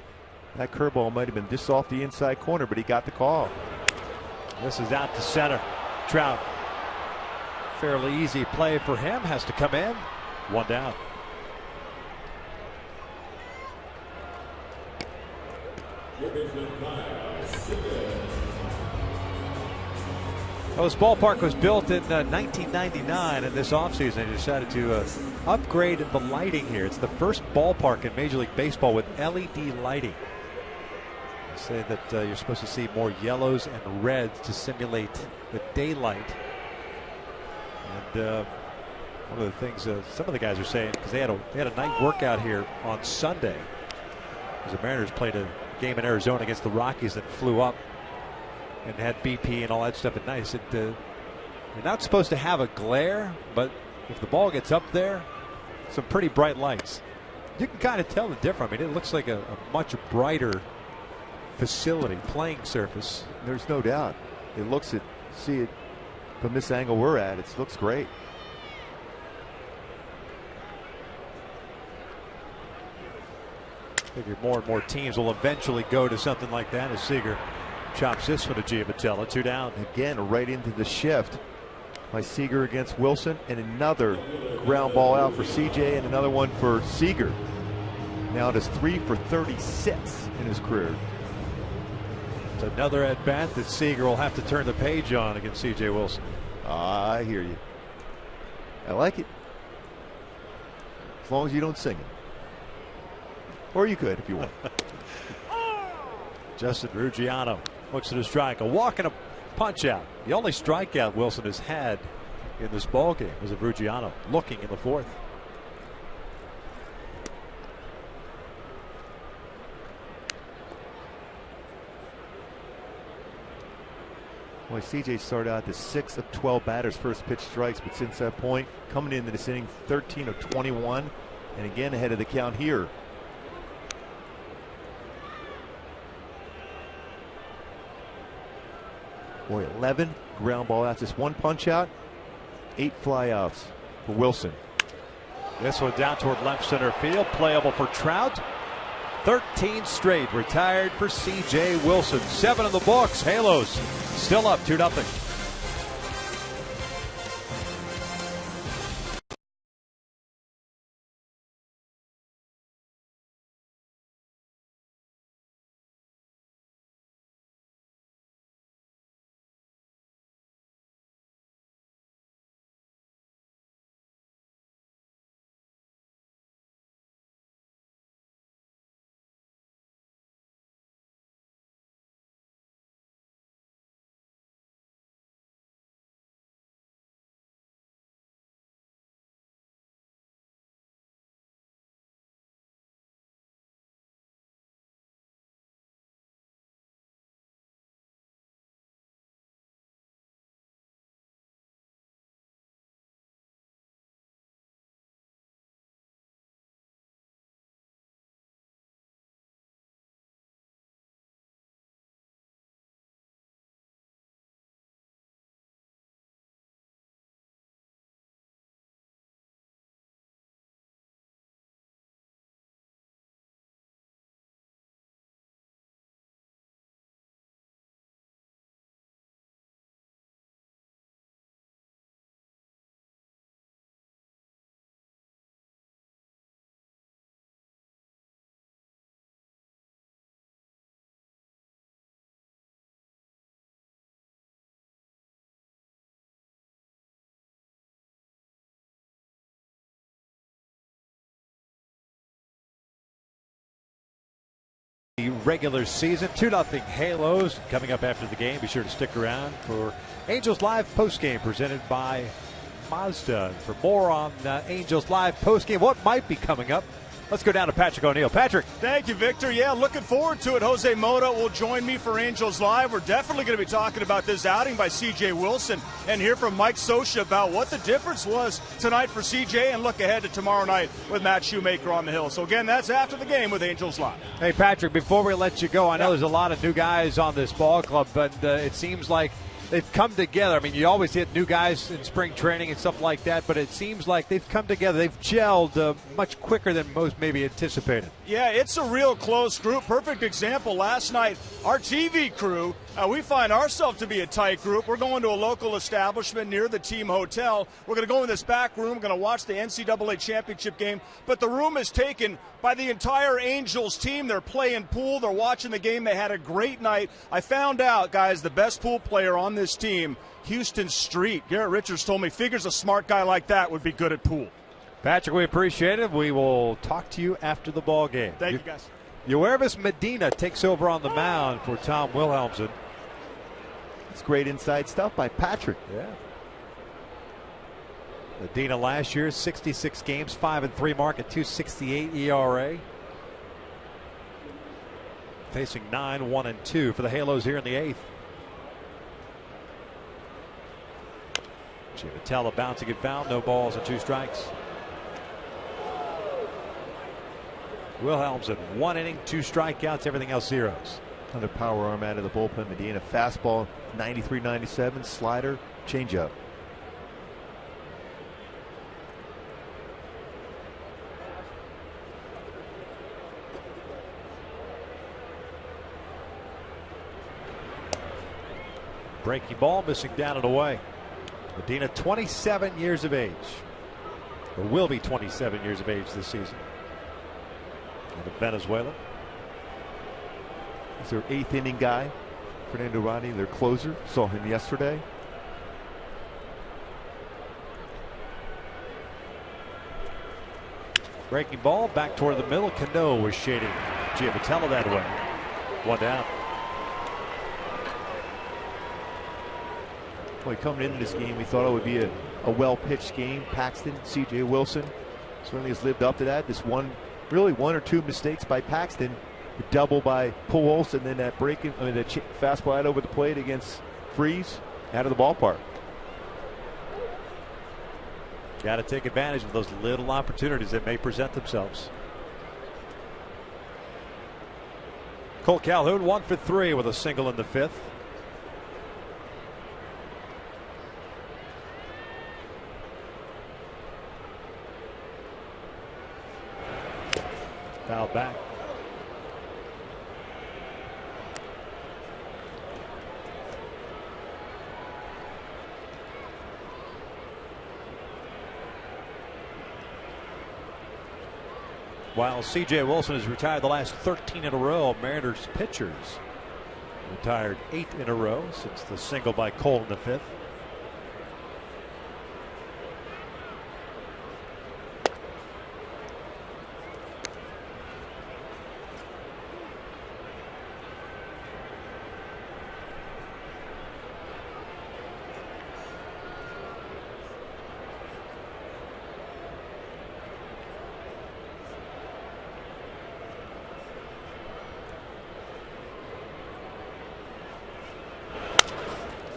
That curveball might have been just off the inside corner, but he got the call. This is out to center. Trout. Fairly easy play for him. Has to come in. 1 down. Well, this ballpark was built in 1999, and this offseason they decided to upgrade the lighting here. It's the first ballpark in Major League Baseball with LED lighting. They say that you're supposed to see more yellows and reds to simulate the daylight. And one of the things some of the guys are saying, because they had a night workout here on Sunday, because the Mariners played a game in Arizona against the Rockies that flew up and had BP and all that stuff at night. I said, you're not supposed to have a glare, but if the ball gets up there, some pretty bright lights. You can kind of tell the difference. I mean, it looks like a much brighter facility, playing surface. There's no doubt. It looks see it from this angle we're at. It looks great. I figure more and more teams will eventually go to something like that as Seager chops this one to Giavatello. 2 down. Again, right into the shift by Seager against Wilson, and another ground ball out for CJ and another one for Seager. Now it is 3 for 36 in his career. It's another at bat that Seager will have to turn the page on against CJ Wilson. I hear you. I like it. As long as you don't sing it. Or you could if you want. Justin Ruggiano looks at a strike, a walk and a punch out. The only strikeout Wilson has had in this ball game was of Ruggiano, looking in the 4th. Boy, CJ started out the 6 of 12 batters, first pitch strikes, but since that point, coming into this inning, 13 of 21, and again ahead of the count here. Boy, 11 ground ball outs, just 1 punch out, 8 fly outs for Wilson. This one down toward left center field, playable for Trout. 13 straight retired for CJ Wilson. 7 in the books. Halos still up 2-0. The regular season 2-0 Halos coming up after the game. Be sure to stick around for Angels Live postgame presented by Mazda. For more on Angels Live postgame, what might be coming up, let's go down to Patrick O'Neill. Patrick. Thank you, Victor. Yeah, looking forward to it. Jose Mota will join me for Angels Live. We're definitely going to be talking about this outing by C.J. Wilson and hear from Mike Scioscia about what the difference was tonight for C.J. and look ahead to tomorrow night with Matt Shoemaker on the hill. So, again, that's after the game with Angels Live. Hey, Patrick, before we let you go, I know there's a lot of new guys on this ball club, but it seems like they've come together. I mean, you always hit new guys in spring training and stuff like that, but it seems like they've come together. They've gelled much quicker than most maybe anticipated. Yeah, it's a real close group. Perfect example last night, our TV crew We find ourselves to be a tight group. We're going to a local establishment near the team hotel. We're going to go in this back room. We're going to watch the NCAA championship game. But the room is taken by the entire Angels team. They're playing pool. They're watching the game. They had a great night. I found out, guys, the best pool player on this team, Houston Street. Garrett Richards told me, figures a smart guy like that would be good at pool. Patrick, we appreciate it. We will talk to you after the ball game. Thank you, guys. Yoervis Medina takes over on the mound for Tom Wilhelmsen. It's great inside stuff by Patrick. Yeah. Medina last year, 66 games, 5-3 mark at 2.68 ERA. Facing 9-1-2 for the Halos here in the 8th. Giavotella bouncing it foul, no balls and 2 strikes. Wilhelmsen, 1 inning, 2 strikeouts, everything else zeros. Another power arm out of the bullpen. Medina fastball 93-97, slider, changeup. Breaking ball, missing down and away. Medina, 27 years of age, or will be 27 years of age this season. Out of Venezuela. He's their 8th inning guy. Fernando Rodney, their closer. Saw him yesterday. Breaking ball back toward the middle. Cano was shading Giavotella that way. 1 down. Boy, coming into this game, we thought it would be a well-pitched game. Paxton, C.J. Wilson certainly has lived up to that. This one or 2 mistakes by Paxton. The double by Pujols, and then that the fastball out over the plate against Freeze out of the ballpark. Got to take advantage of those little opportunities that may present themselves. Cole Calhoun 1 for 3 with a single in the 5th. Foul back. While C.J. Wilson has retired the last 13 in a row, Mariners pitchers retired 8 in a row since the single by Cole in the 5th.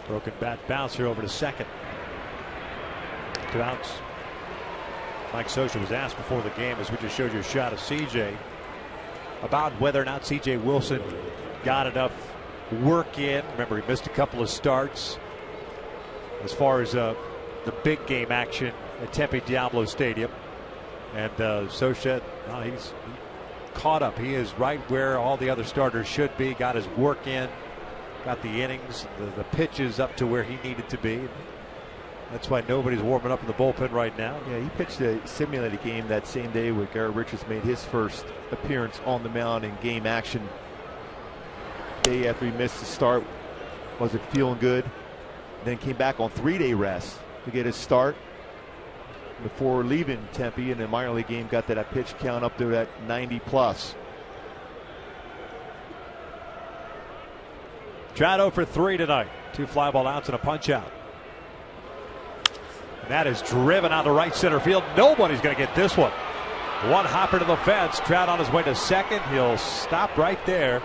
Broken bat bouncer over to second. 2 outs. Mike Scioscia was asked before the game, as we just showed you a shot of CJ, about whether or not CJ Wilson got enough work in. Remember, he missed a couple of starts as far as the big game action at Tempe Diablo Stadium. And Scioscia, he's caught up. He is right where all the other starters should be. Got his work in. Got the innings, the pitches up to where he needed to be. That's why nobody's warming up in the bullpen right now. Yeah, he pitched a simulated game that same day where Garrett Richards made his first appearance on the mound in game action. Day after he missed the start, wasn't feeling good. Then came back on 3-day rest to get his start before leaving Tempe, and the minor league game got that pitch count up to that 90+. Trout 0 for 3 tonight. 2 fly ball outs and a punch out. And that is driven out to right center field. Nobody's going to get this one. One hopper to the fence. Trout on his way to second. He'll stop right there.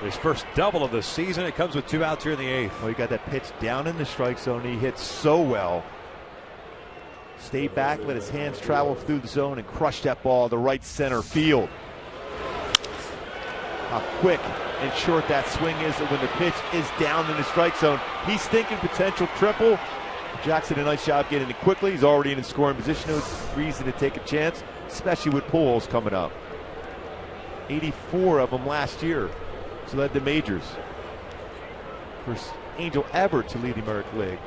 His first double of the season. It comes with 2 outs here in the 8th. Well, he got that pitch down in the strike zone. He hit so well. Stayed back, let his hands travel through the zone, and crushed that ball to right center field. How quick and short that swing is when the pitch is down in the strike zone. He's thinking potential triple. Jackson, a nice job getting it quickly. He's already in scoring position. No reason to take a chance, especially with Pujols coming up. 84 of them last year, so led the majors. First Angel ever to lead the American League.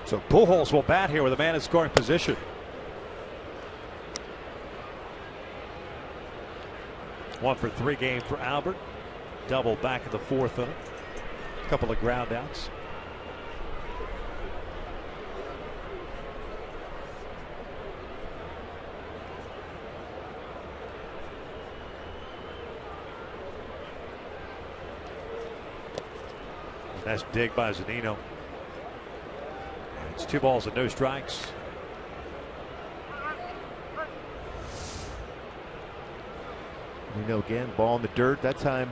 So Pujols will bat here with a man in scoring position. One for 3 game for Albert. Double back in the 4th inning. A couple of ground outs. Nice dig by Zunino. It's 2 balls and no strikes. Zunino again, ball in the dirt. That time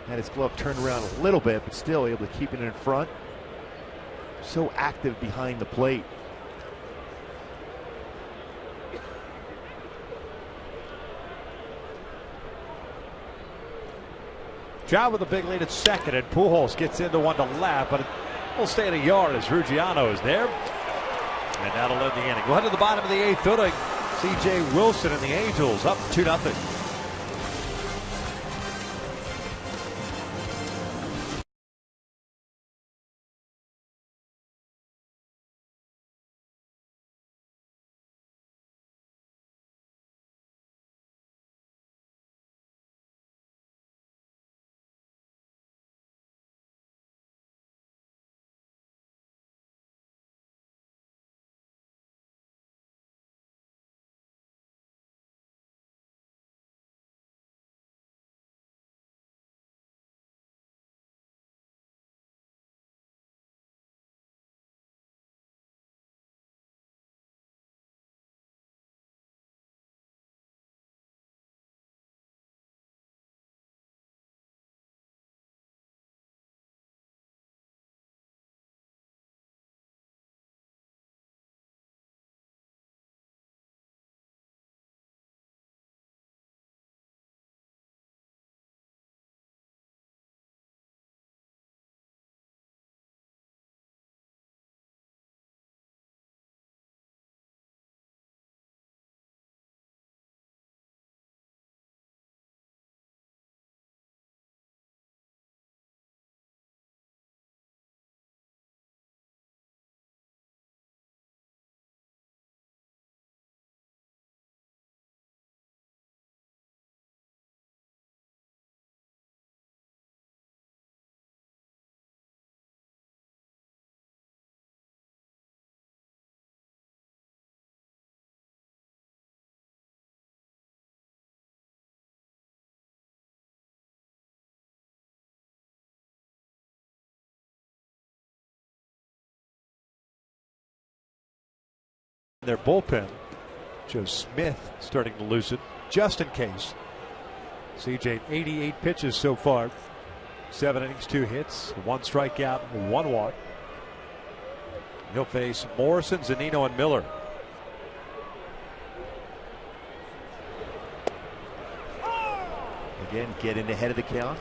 had his glove turned around a little bit, but still able to keep it in front. So active behind the plate. Job with a big lead at second, and Pujols gets into one to left, but it will stay in a yard as Ruggiano is there. And that'll end the inning. We'll head to the bottom of the 8th inning. C.J. Wilson and the Angels up 2-0. Their bullpen, Joe Smith starting to loosen just in case. CJ 88 pitches so far, 7 innings, 2 hits, 1 strikeout, 1 walk. He'll face Morrison, Zunino, and Miller. Again, getting ahead of the count.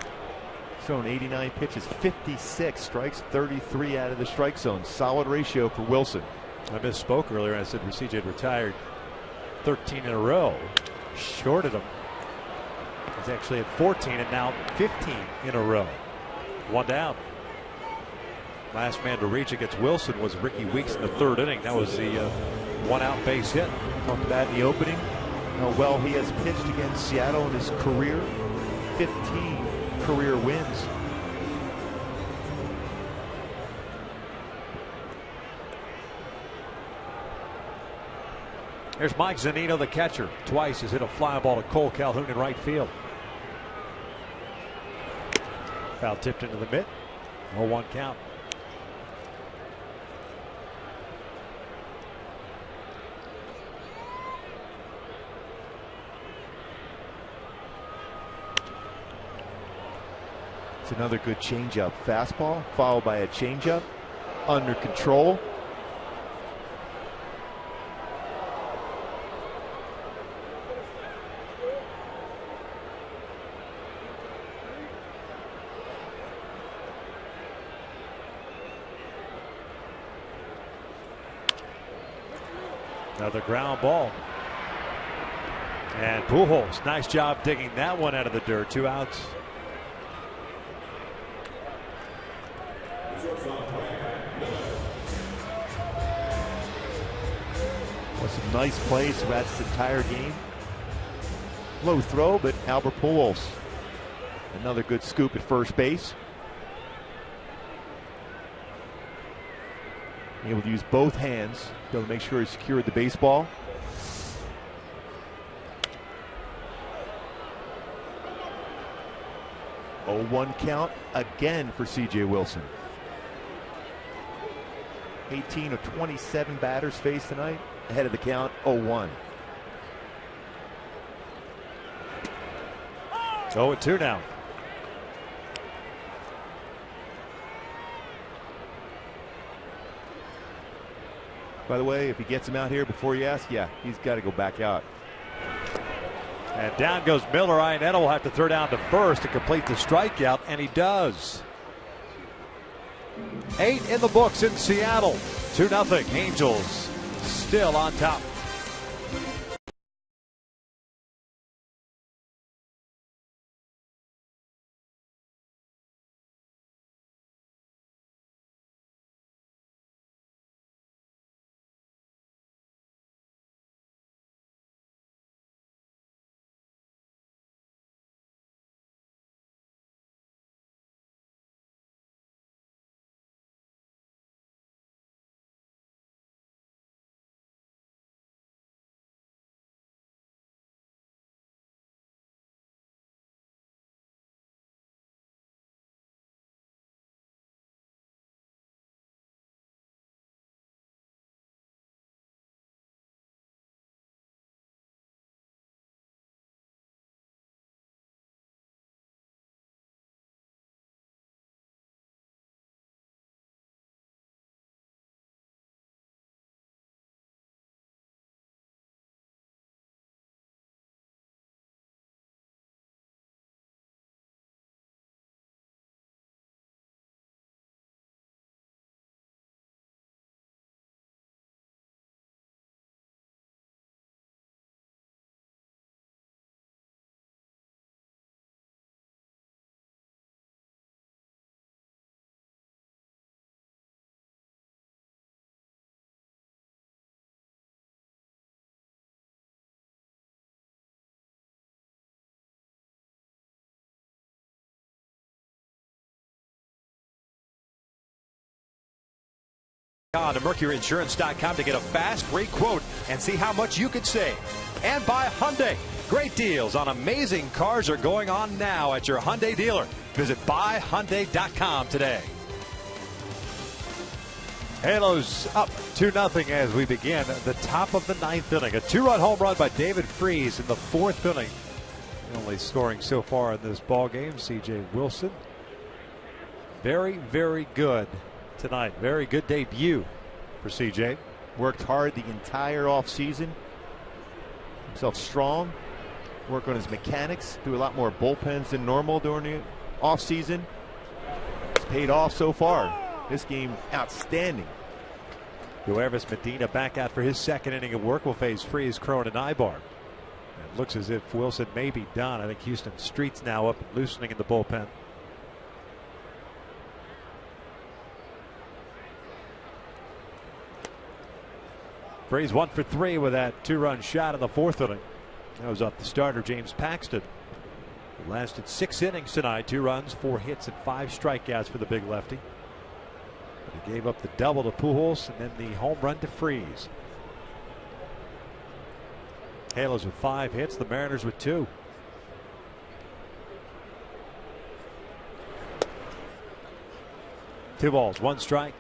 Thrown 89 pitches, 56 strikes, 33 out of the strike zone. Solid ratio for Wilson. I misspoke earlier. I said CJ retired 13 in a row. Shorted him. He's actually at 14 and now 15 in a row. 1 down. Last man to reach against Wilson was Ricky Weeks in the 3rd inning. That was the 1-out base hit. Talked about in the opening how well he has pitched against Seattle in his career. 15 career wins. Here's Mike Zunino, the catcher. Twice has hit a fly ball to Cole Calhoun in right field. Foul tipped into the mitt. 0-1 count. It's another good changeup. Fastball followed by a changeup. Under control. Another ground ball. And Pujols, nice job digging that one out of the dirt. 2 outs. Some nice plays throughout this entire game. Low throw, but Albert Pujols, another good scoop at first base. Able to use both hands to make sure he secured the baseball. Oh, 1 count again for C.J. Wilson. 18 of 27 batters faced tonight. Ahead of the count, 0-1. 0-2 now. By the way, if he gets him out here before you ask, yeah, he's got to go back out. And down goes Miller. Iannetta will have to throw down to first to complete the strikeout, and he does. 8 in the books in Seattle. 2-0. Angels still on top. On to MercuryInsurance.com to get a fast, great quote and see how much you could save. And by Hyundai. Great deals on amazing cars are going on now at your Hyundai dealer. Visit buyhyundai.com today. Halos up 2-0 as we begin the top of the 9th inning. A 2-run home run by David Freese in the 4th inning. The only scoring so far in this ball game. C.J. Wilson. Very, very good tonight. Very good debut for CJ. Worked hard the entire offseason. Himself strong. Work on his mechanics. Do a lot more bullpens than normal during the offseason. It's paid off so far. This game outstanding. Guervis Medina back out for his 2nd inning of work. Will face Freese, Cron, and Ibar. It looks as if Wilson may be done. I think Houston Street's now up and loosening in the bullpen. Freese 1 for 3 with that 2-run shot in the 4th inning. That was off the starter, James Paxton. It lasted 6 innings tonight. 2 runs, 4 hits, and 5 strikeouts for the big lefty. But he gave up the double to Pujols and then the home run to Freese. Halos with 5 hits, the Mariners with 2. Two balls, 1 strike.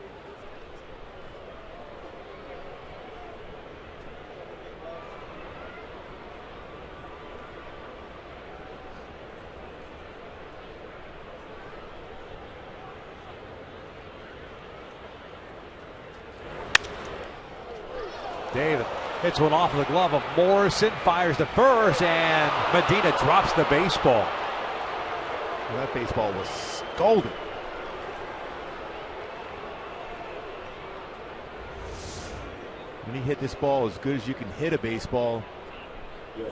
David hits one off of the glove of Morrison, fires to first, and Medina drops the baseball. Well, that baseball was scalded. When he hit this ball as good as you can hit a baseball,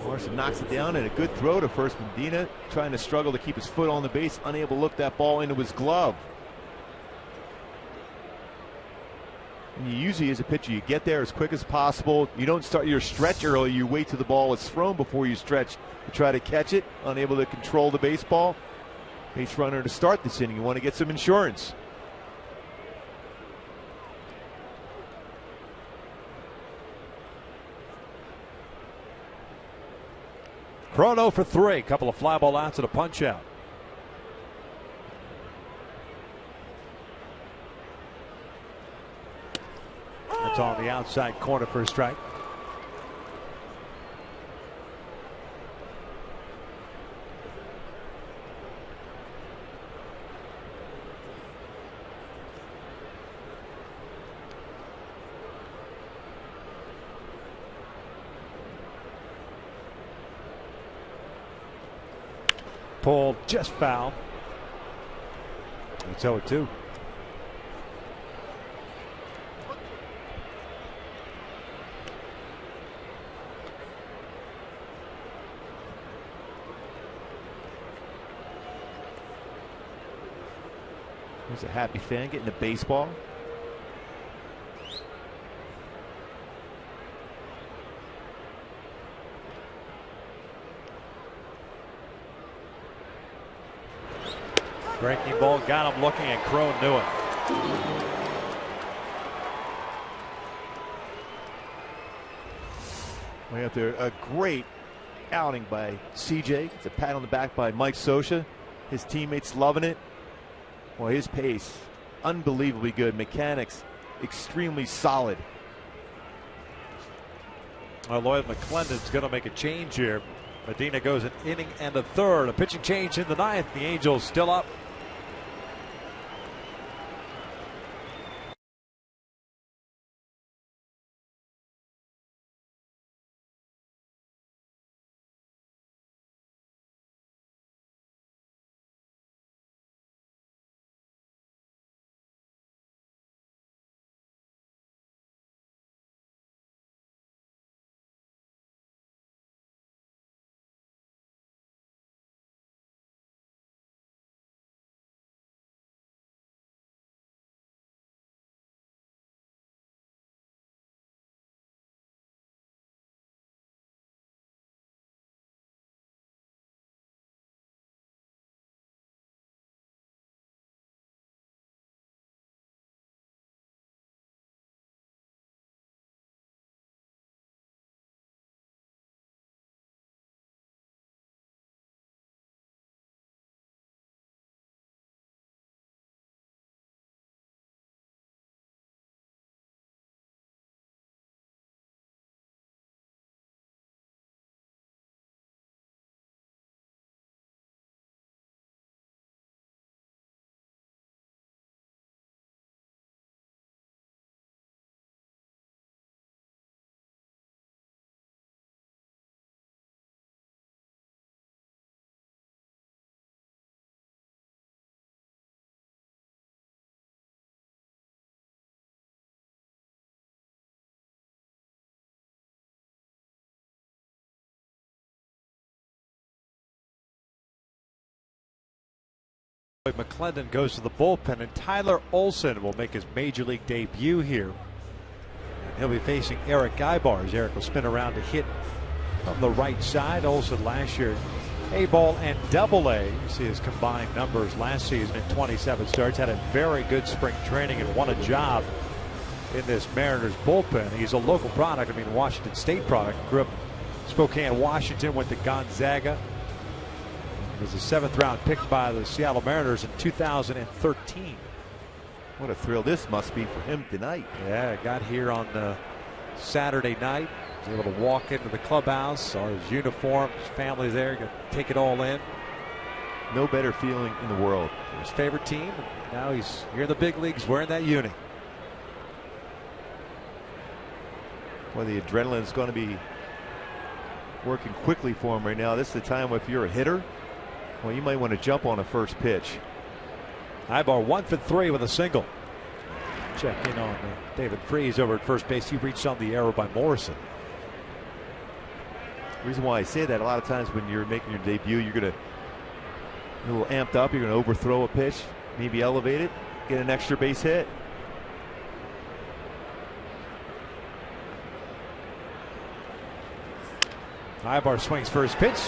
Morrison knocks it down, and a good throw to first. Medina trying to struggle to keep his foot on the base, unable to look that ball into his glove. And you usually, as a pitcher, you get there as quick as possible. You don't start your stretch early. You wait till the ball is thrown before you stretch to try to catch it. Unable to control the baseball. Base runner to start this inning. You want to get some insurance. Chrono for 3. Couple of fly ball outs and a punch out. That's on the outside corner for a strike. Pulled just foul. It's 0-2. There's a happy fan getting a baseball. Breaking ball got him looking, and Crone knew it. We have there a great outing by CJ. It's a pat on the back by Mike Scioscia. His teammates loving it. Well, his pace, unbelievably good. Mechanics, extremely solid. Lloyd McClendon's going to make a change here. Medina goes an inning and a third. A pitching change in the ninth. The Angels still up. McClendon goes to the bullpen, and Tyler Olson will make his major league debut here. And he'll be facing Eric Guybars. Eric will spin around to hit from the right side. Olson last year, A-ball and Double-A. You see his combined numbers last season in 27 starts. Had a very good spring training and won a job in this Mariners bullpen. He's a local product. I mean, Washington State product. Grew up in Spokane, Washington. Went to Gonzaga. He was a 7th round pick by the Seattle Mariners in 2013. What a thrill this must be for him tonight. Yeah, got here on Saturday night. Was able to walk into the clubhouse, saw his uniform, his family's there, got to take it all in. No better feeling in the world. His favorite team, and now he's here in the big leagues wearing that uni. Well, the adrenaline is going to be working quickly for him right now. This is the time if you're a hitter, well, you might want to jump on a first pitch. Ibar 1 for 3 with a single. Check in on David Freese over at first base. He reached on the error by Morrison. The reason why I say that, a lot of times when you're making your debut, you're going to a little amped up. You're going to overthrow a pitch, maybe elevate it, get an extra base hit. Ibar swings first pitch.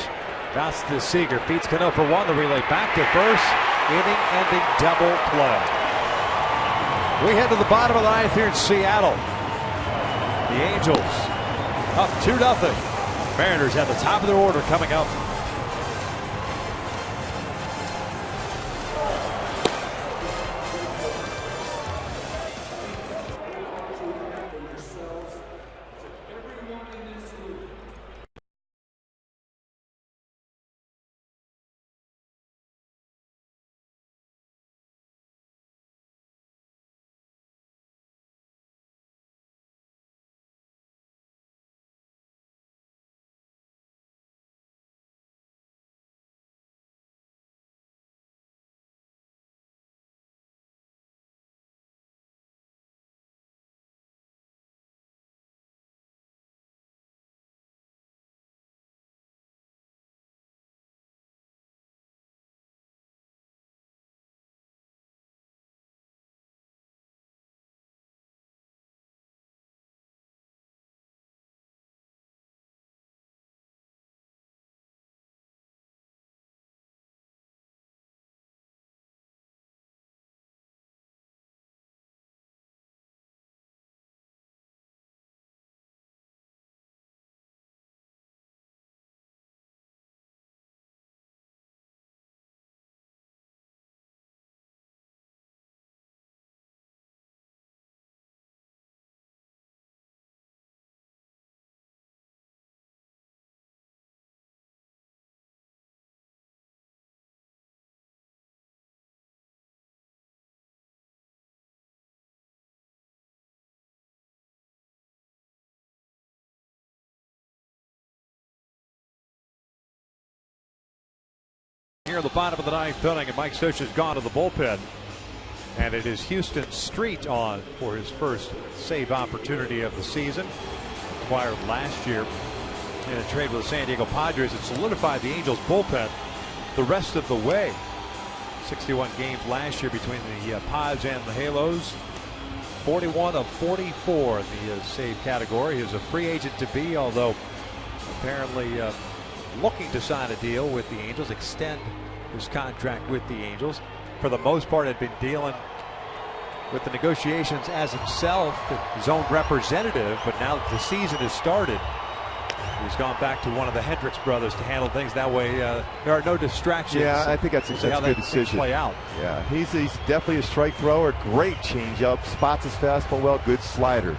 Bounce to Seager. Beats Cano for one. The relay back to first. Inning-ending double play. We head to the bottom of the ninth here in Seattle. The Angels up 2-0. Mariners at the top of their order coming up. Here at the bottom of the ninth inning, and Mike Scioscia's gone to the bullpen. And it is Houston Street on for his first save opportunity of the season. Acquired last year in a trade with the San Diego Padres. It solidified the Angels bullpen the rest of the way. 61 games last year between the Pods and the Halos. 41 of 44 in the save category. He was a free agent to be, although apparently looking to sign a deal with the Angels, extend his contract with the Angels. For the most part, had been dealing with the negotiations as himself, his own representative, but now that the season has started, he's gone back to one of the Hendricks brothers to handle things. That way there are no distractions. Yeah, I think that's a good decision. Play out. Yeah, he's definitely a strike thrower. Great changeup, spots his fastball well, good slider.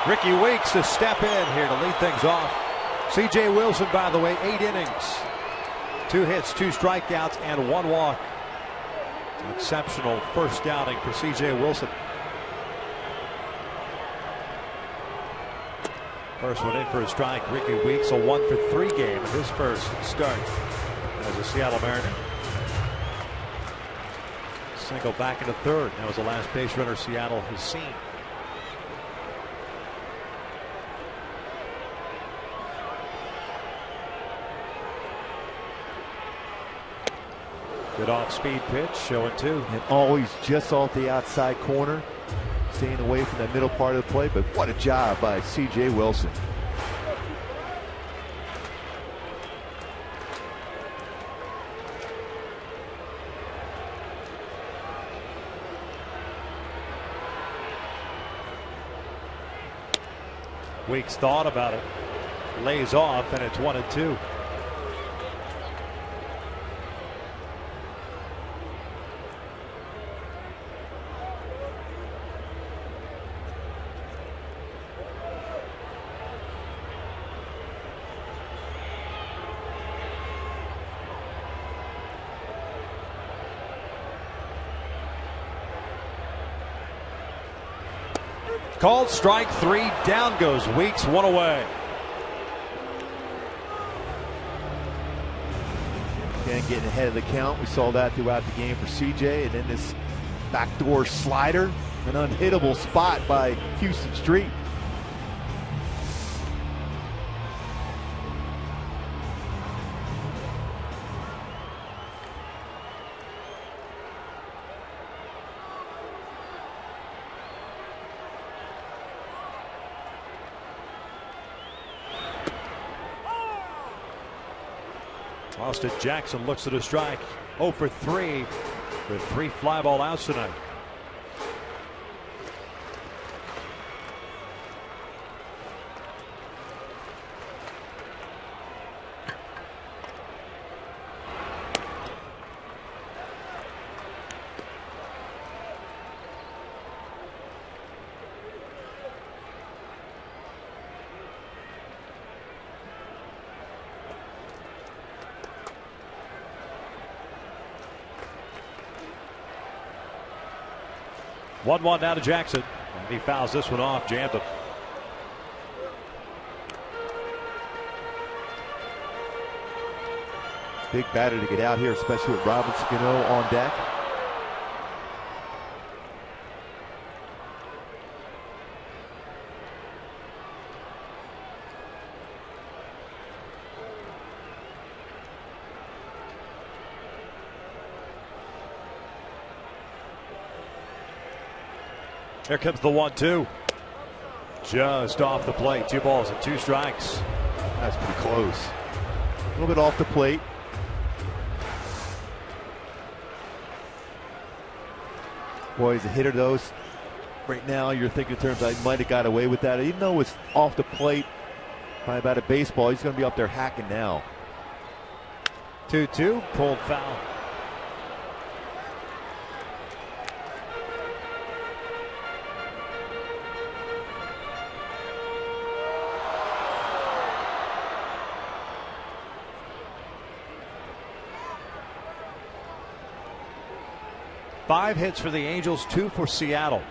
Ricky Weeks to step in here to lead things off. C.J. Wilson, by the way, 8 innings. 2 hits, 2 strikeouts, and 1 walk. An exceptional first outing for C.J. Wilson. First one in for a strike. Ricky Weeks, a 1-for-3 game in his first start as a Seattle Mariner. Single back into third. That was the last base runner Seattle has seen. Good off-speed pitch, 0-2. And always just off the outside corner, staying away from that middle part of the plate. But what a job by C.J. Wilson. Weeks thought about it, lays off, and it's 1-2. Called strike 3. Down goes Weeks, 1 away. Again, getting ahead of the count. We saw that throughout the game for CJ. And then this backdoor slider, an unhittable spot by Houston Street. Austin Jackson looks at a strike. 0 for 3 with 3 fly ball outs tonight. One now to Jackson. And he fouls this one off, jammed him. Big batter to get out here, especially with Robinson Cano on deck. Here comes the 1-2. Just off the plate. 2 balls and 2 strikes. That's pretty close. A little bit off the plate. Boy, he's a hitter, those. Right now, you're thinking in terms, I might have got away with that. Even though it's off the plate by about a baseball, he's going to be up there hacking now. 2-2. Pulled foul. Five hits for the Angels, 2 for Seattle.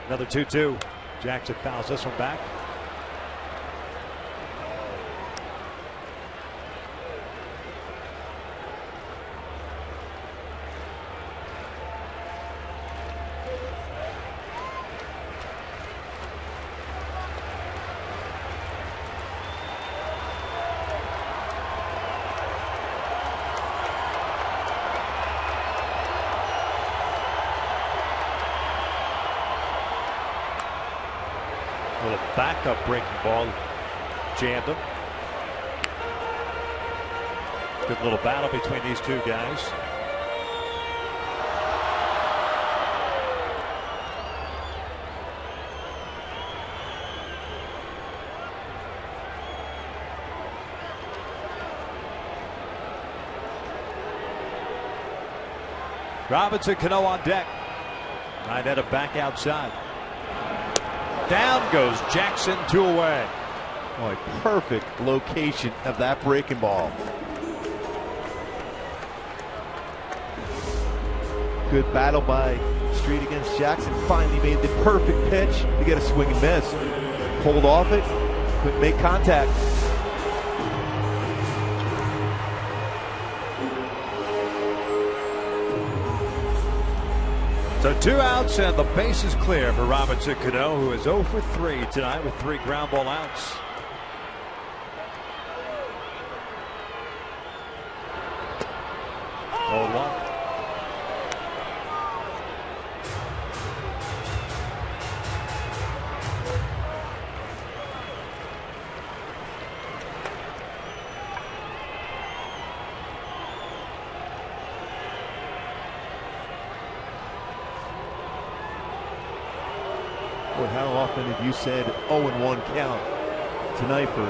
Another 2-2. Jackson fouls this one back. Little backup breaking ball, jammed him. Good little battle between these two guys. Robinson Cano on deck. Nine at a back outside. Down goes Jackson, 2 away. Boy, perfect location of that breaking ball. Good battle by Street against Jackson. Finally made the perfect pitch to get a swing and miss. Pulled off it, couldn't make contact. So 2 outs and the base is clear for Robinson Cano, who is 0 for 3 tonight with 3 ground ball outs. Oh, 1. How often have you said 0-1 count tonight for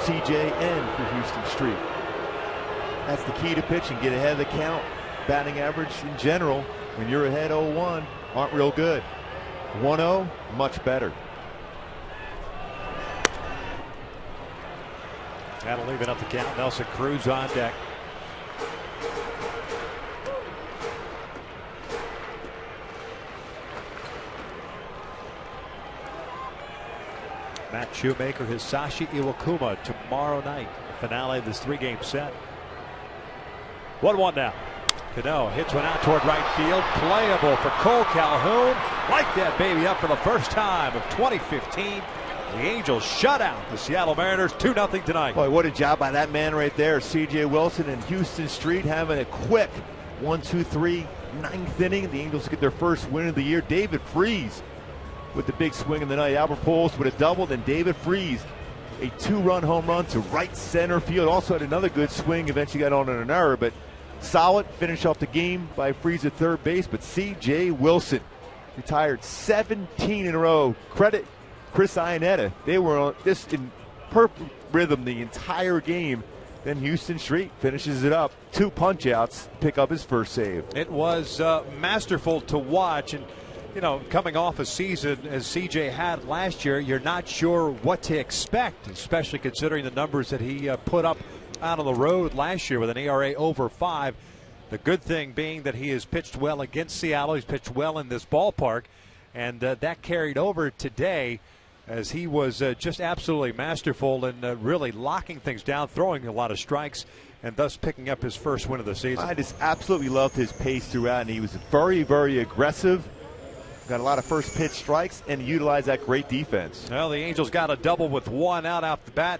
CJ and for Houston Street? That's the key to pitching. Get ahead of the count. Batting average in general, when you're ahead 0-1, aren't real good. 1-0, much better. That'll even up the count. Nelson Cruz on deck. Matt Shoemaker, Hisashi Iwakuma tomorrow night. Finale of this 3-game set. 1-1 now. Cano hits one out toward right field. Playable for Cole Calhoun. Light that baby up for the first time of 2015. The Angels shut out the Seattle Mariners 2-0 tonight. Boy, what a job by that man right there. C.J. Wilson and Houston Street having a quick 1-2-3 ninth inning. The Angels get their first win of the year. David Freese with the big swing of the night. Albert Pujols with a double. Then David Freese, a 2-run home run to right center field. Also had another good swing. Eventually got on an error, but solid finish off the game by Freese at third base. But C.J. Wilson retired 17 in a row. Credit Chris Iannetta. They were on this in perfect rhythm the entire game. Then Houston Street finishes it up. 2 punch-outs to pick up his first save. It was masterful to watch. And, you know, coming off a season as CJ had last year, you're not sure what to expect, especially considering the numbers that he put up out on the road last year with an ERA over 5. The good thing being that he has pitched well against Seattle. He's pitched well in this ballpark, and that carried over today as he was just absolutely masterful in really locking things down, throwing a lot of strikes, and thus picking up his first win of the season. I just absolutely loved his pace throughout, and he was very, very aggressive. Got a lot of first pitch strikes and utilized that great defense. Well, the Angels got a double with 1 out off the bat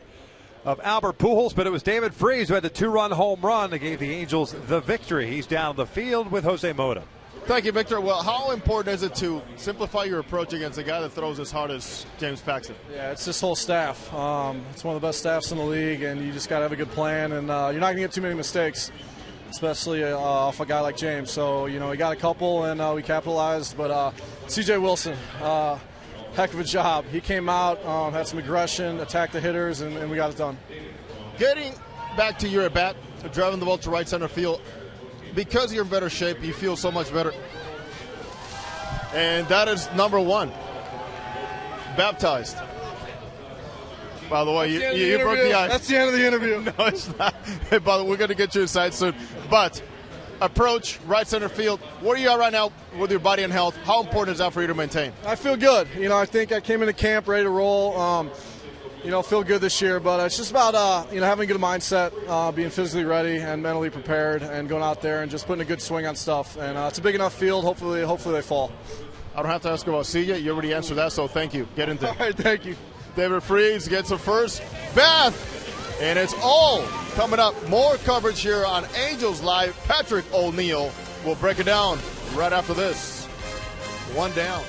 of Albert Pujols, but it was David Freese who had the 2-run home run that gave the Angels the victory. He's down the field with Jose Mota. Thank you, Victor. Well, how important is it to simplify your approach against a guy that throws as hard as James Paxton? Yeah, it's this whole staff. It's one of the best staffs in the league, and you just got to have a good plan, and you're not going to get too many mistakes, especially off a guy like James. So, you know, we got a couple, and we capitalized. But C.J. Wilson, heck of a job. He came out, had some aggression, attacked the hitters, and we got it done. Getting back to your at-bat, driving the ball to right center field, because you're in better shape, you feel so much better. And that is number 1. Baptized. By the way, you broke the ice. That's the end of the interview. No, it's not. By the way, we're going to get you inside soon. But approach, right center field. Where are you at right now with your body and health? How important is that for you to maintain? I feel good. You know, I think I came into camp ready to roll. You know, feel good this year, but it's just about, you know, having a good mindset, being physically ready and mentally prepared, and going out there and just putting a good swing on stuff. And it's a big enough field. Hopefully they fall. I don't have to ask about CJ. You already answered that, so thank you. Get into it. All right, thank you. David Freese gets a first bath, and it's all coming up. More coverage here on Angels Live. Patrick O'Neill will break it down right after this. 1 down.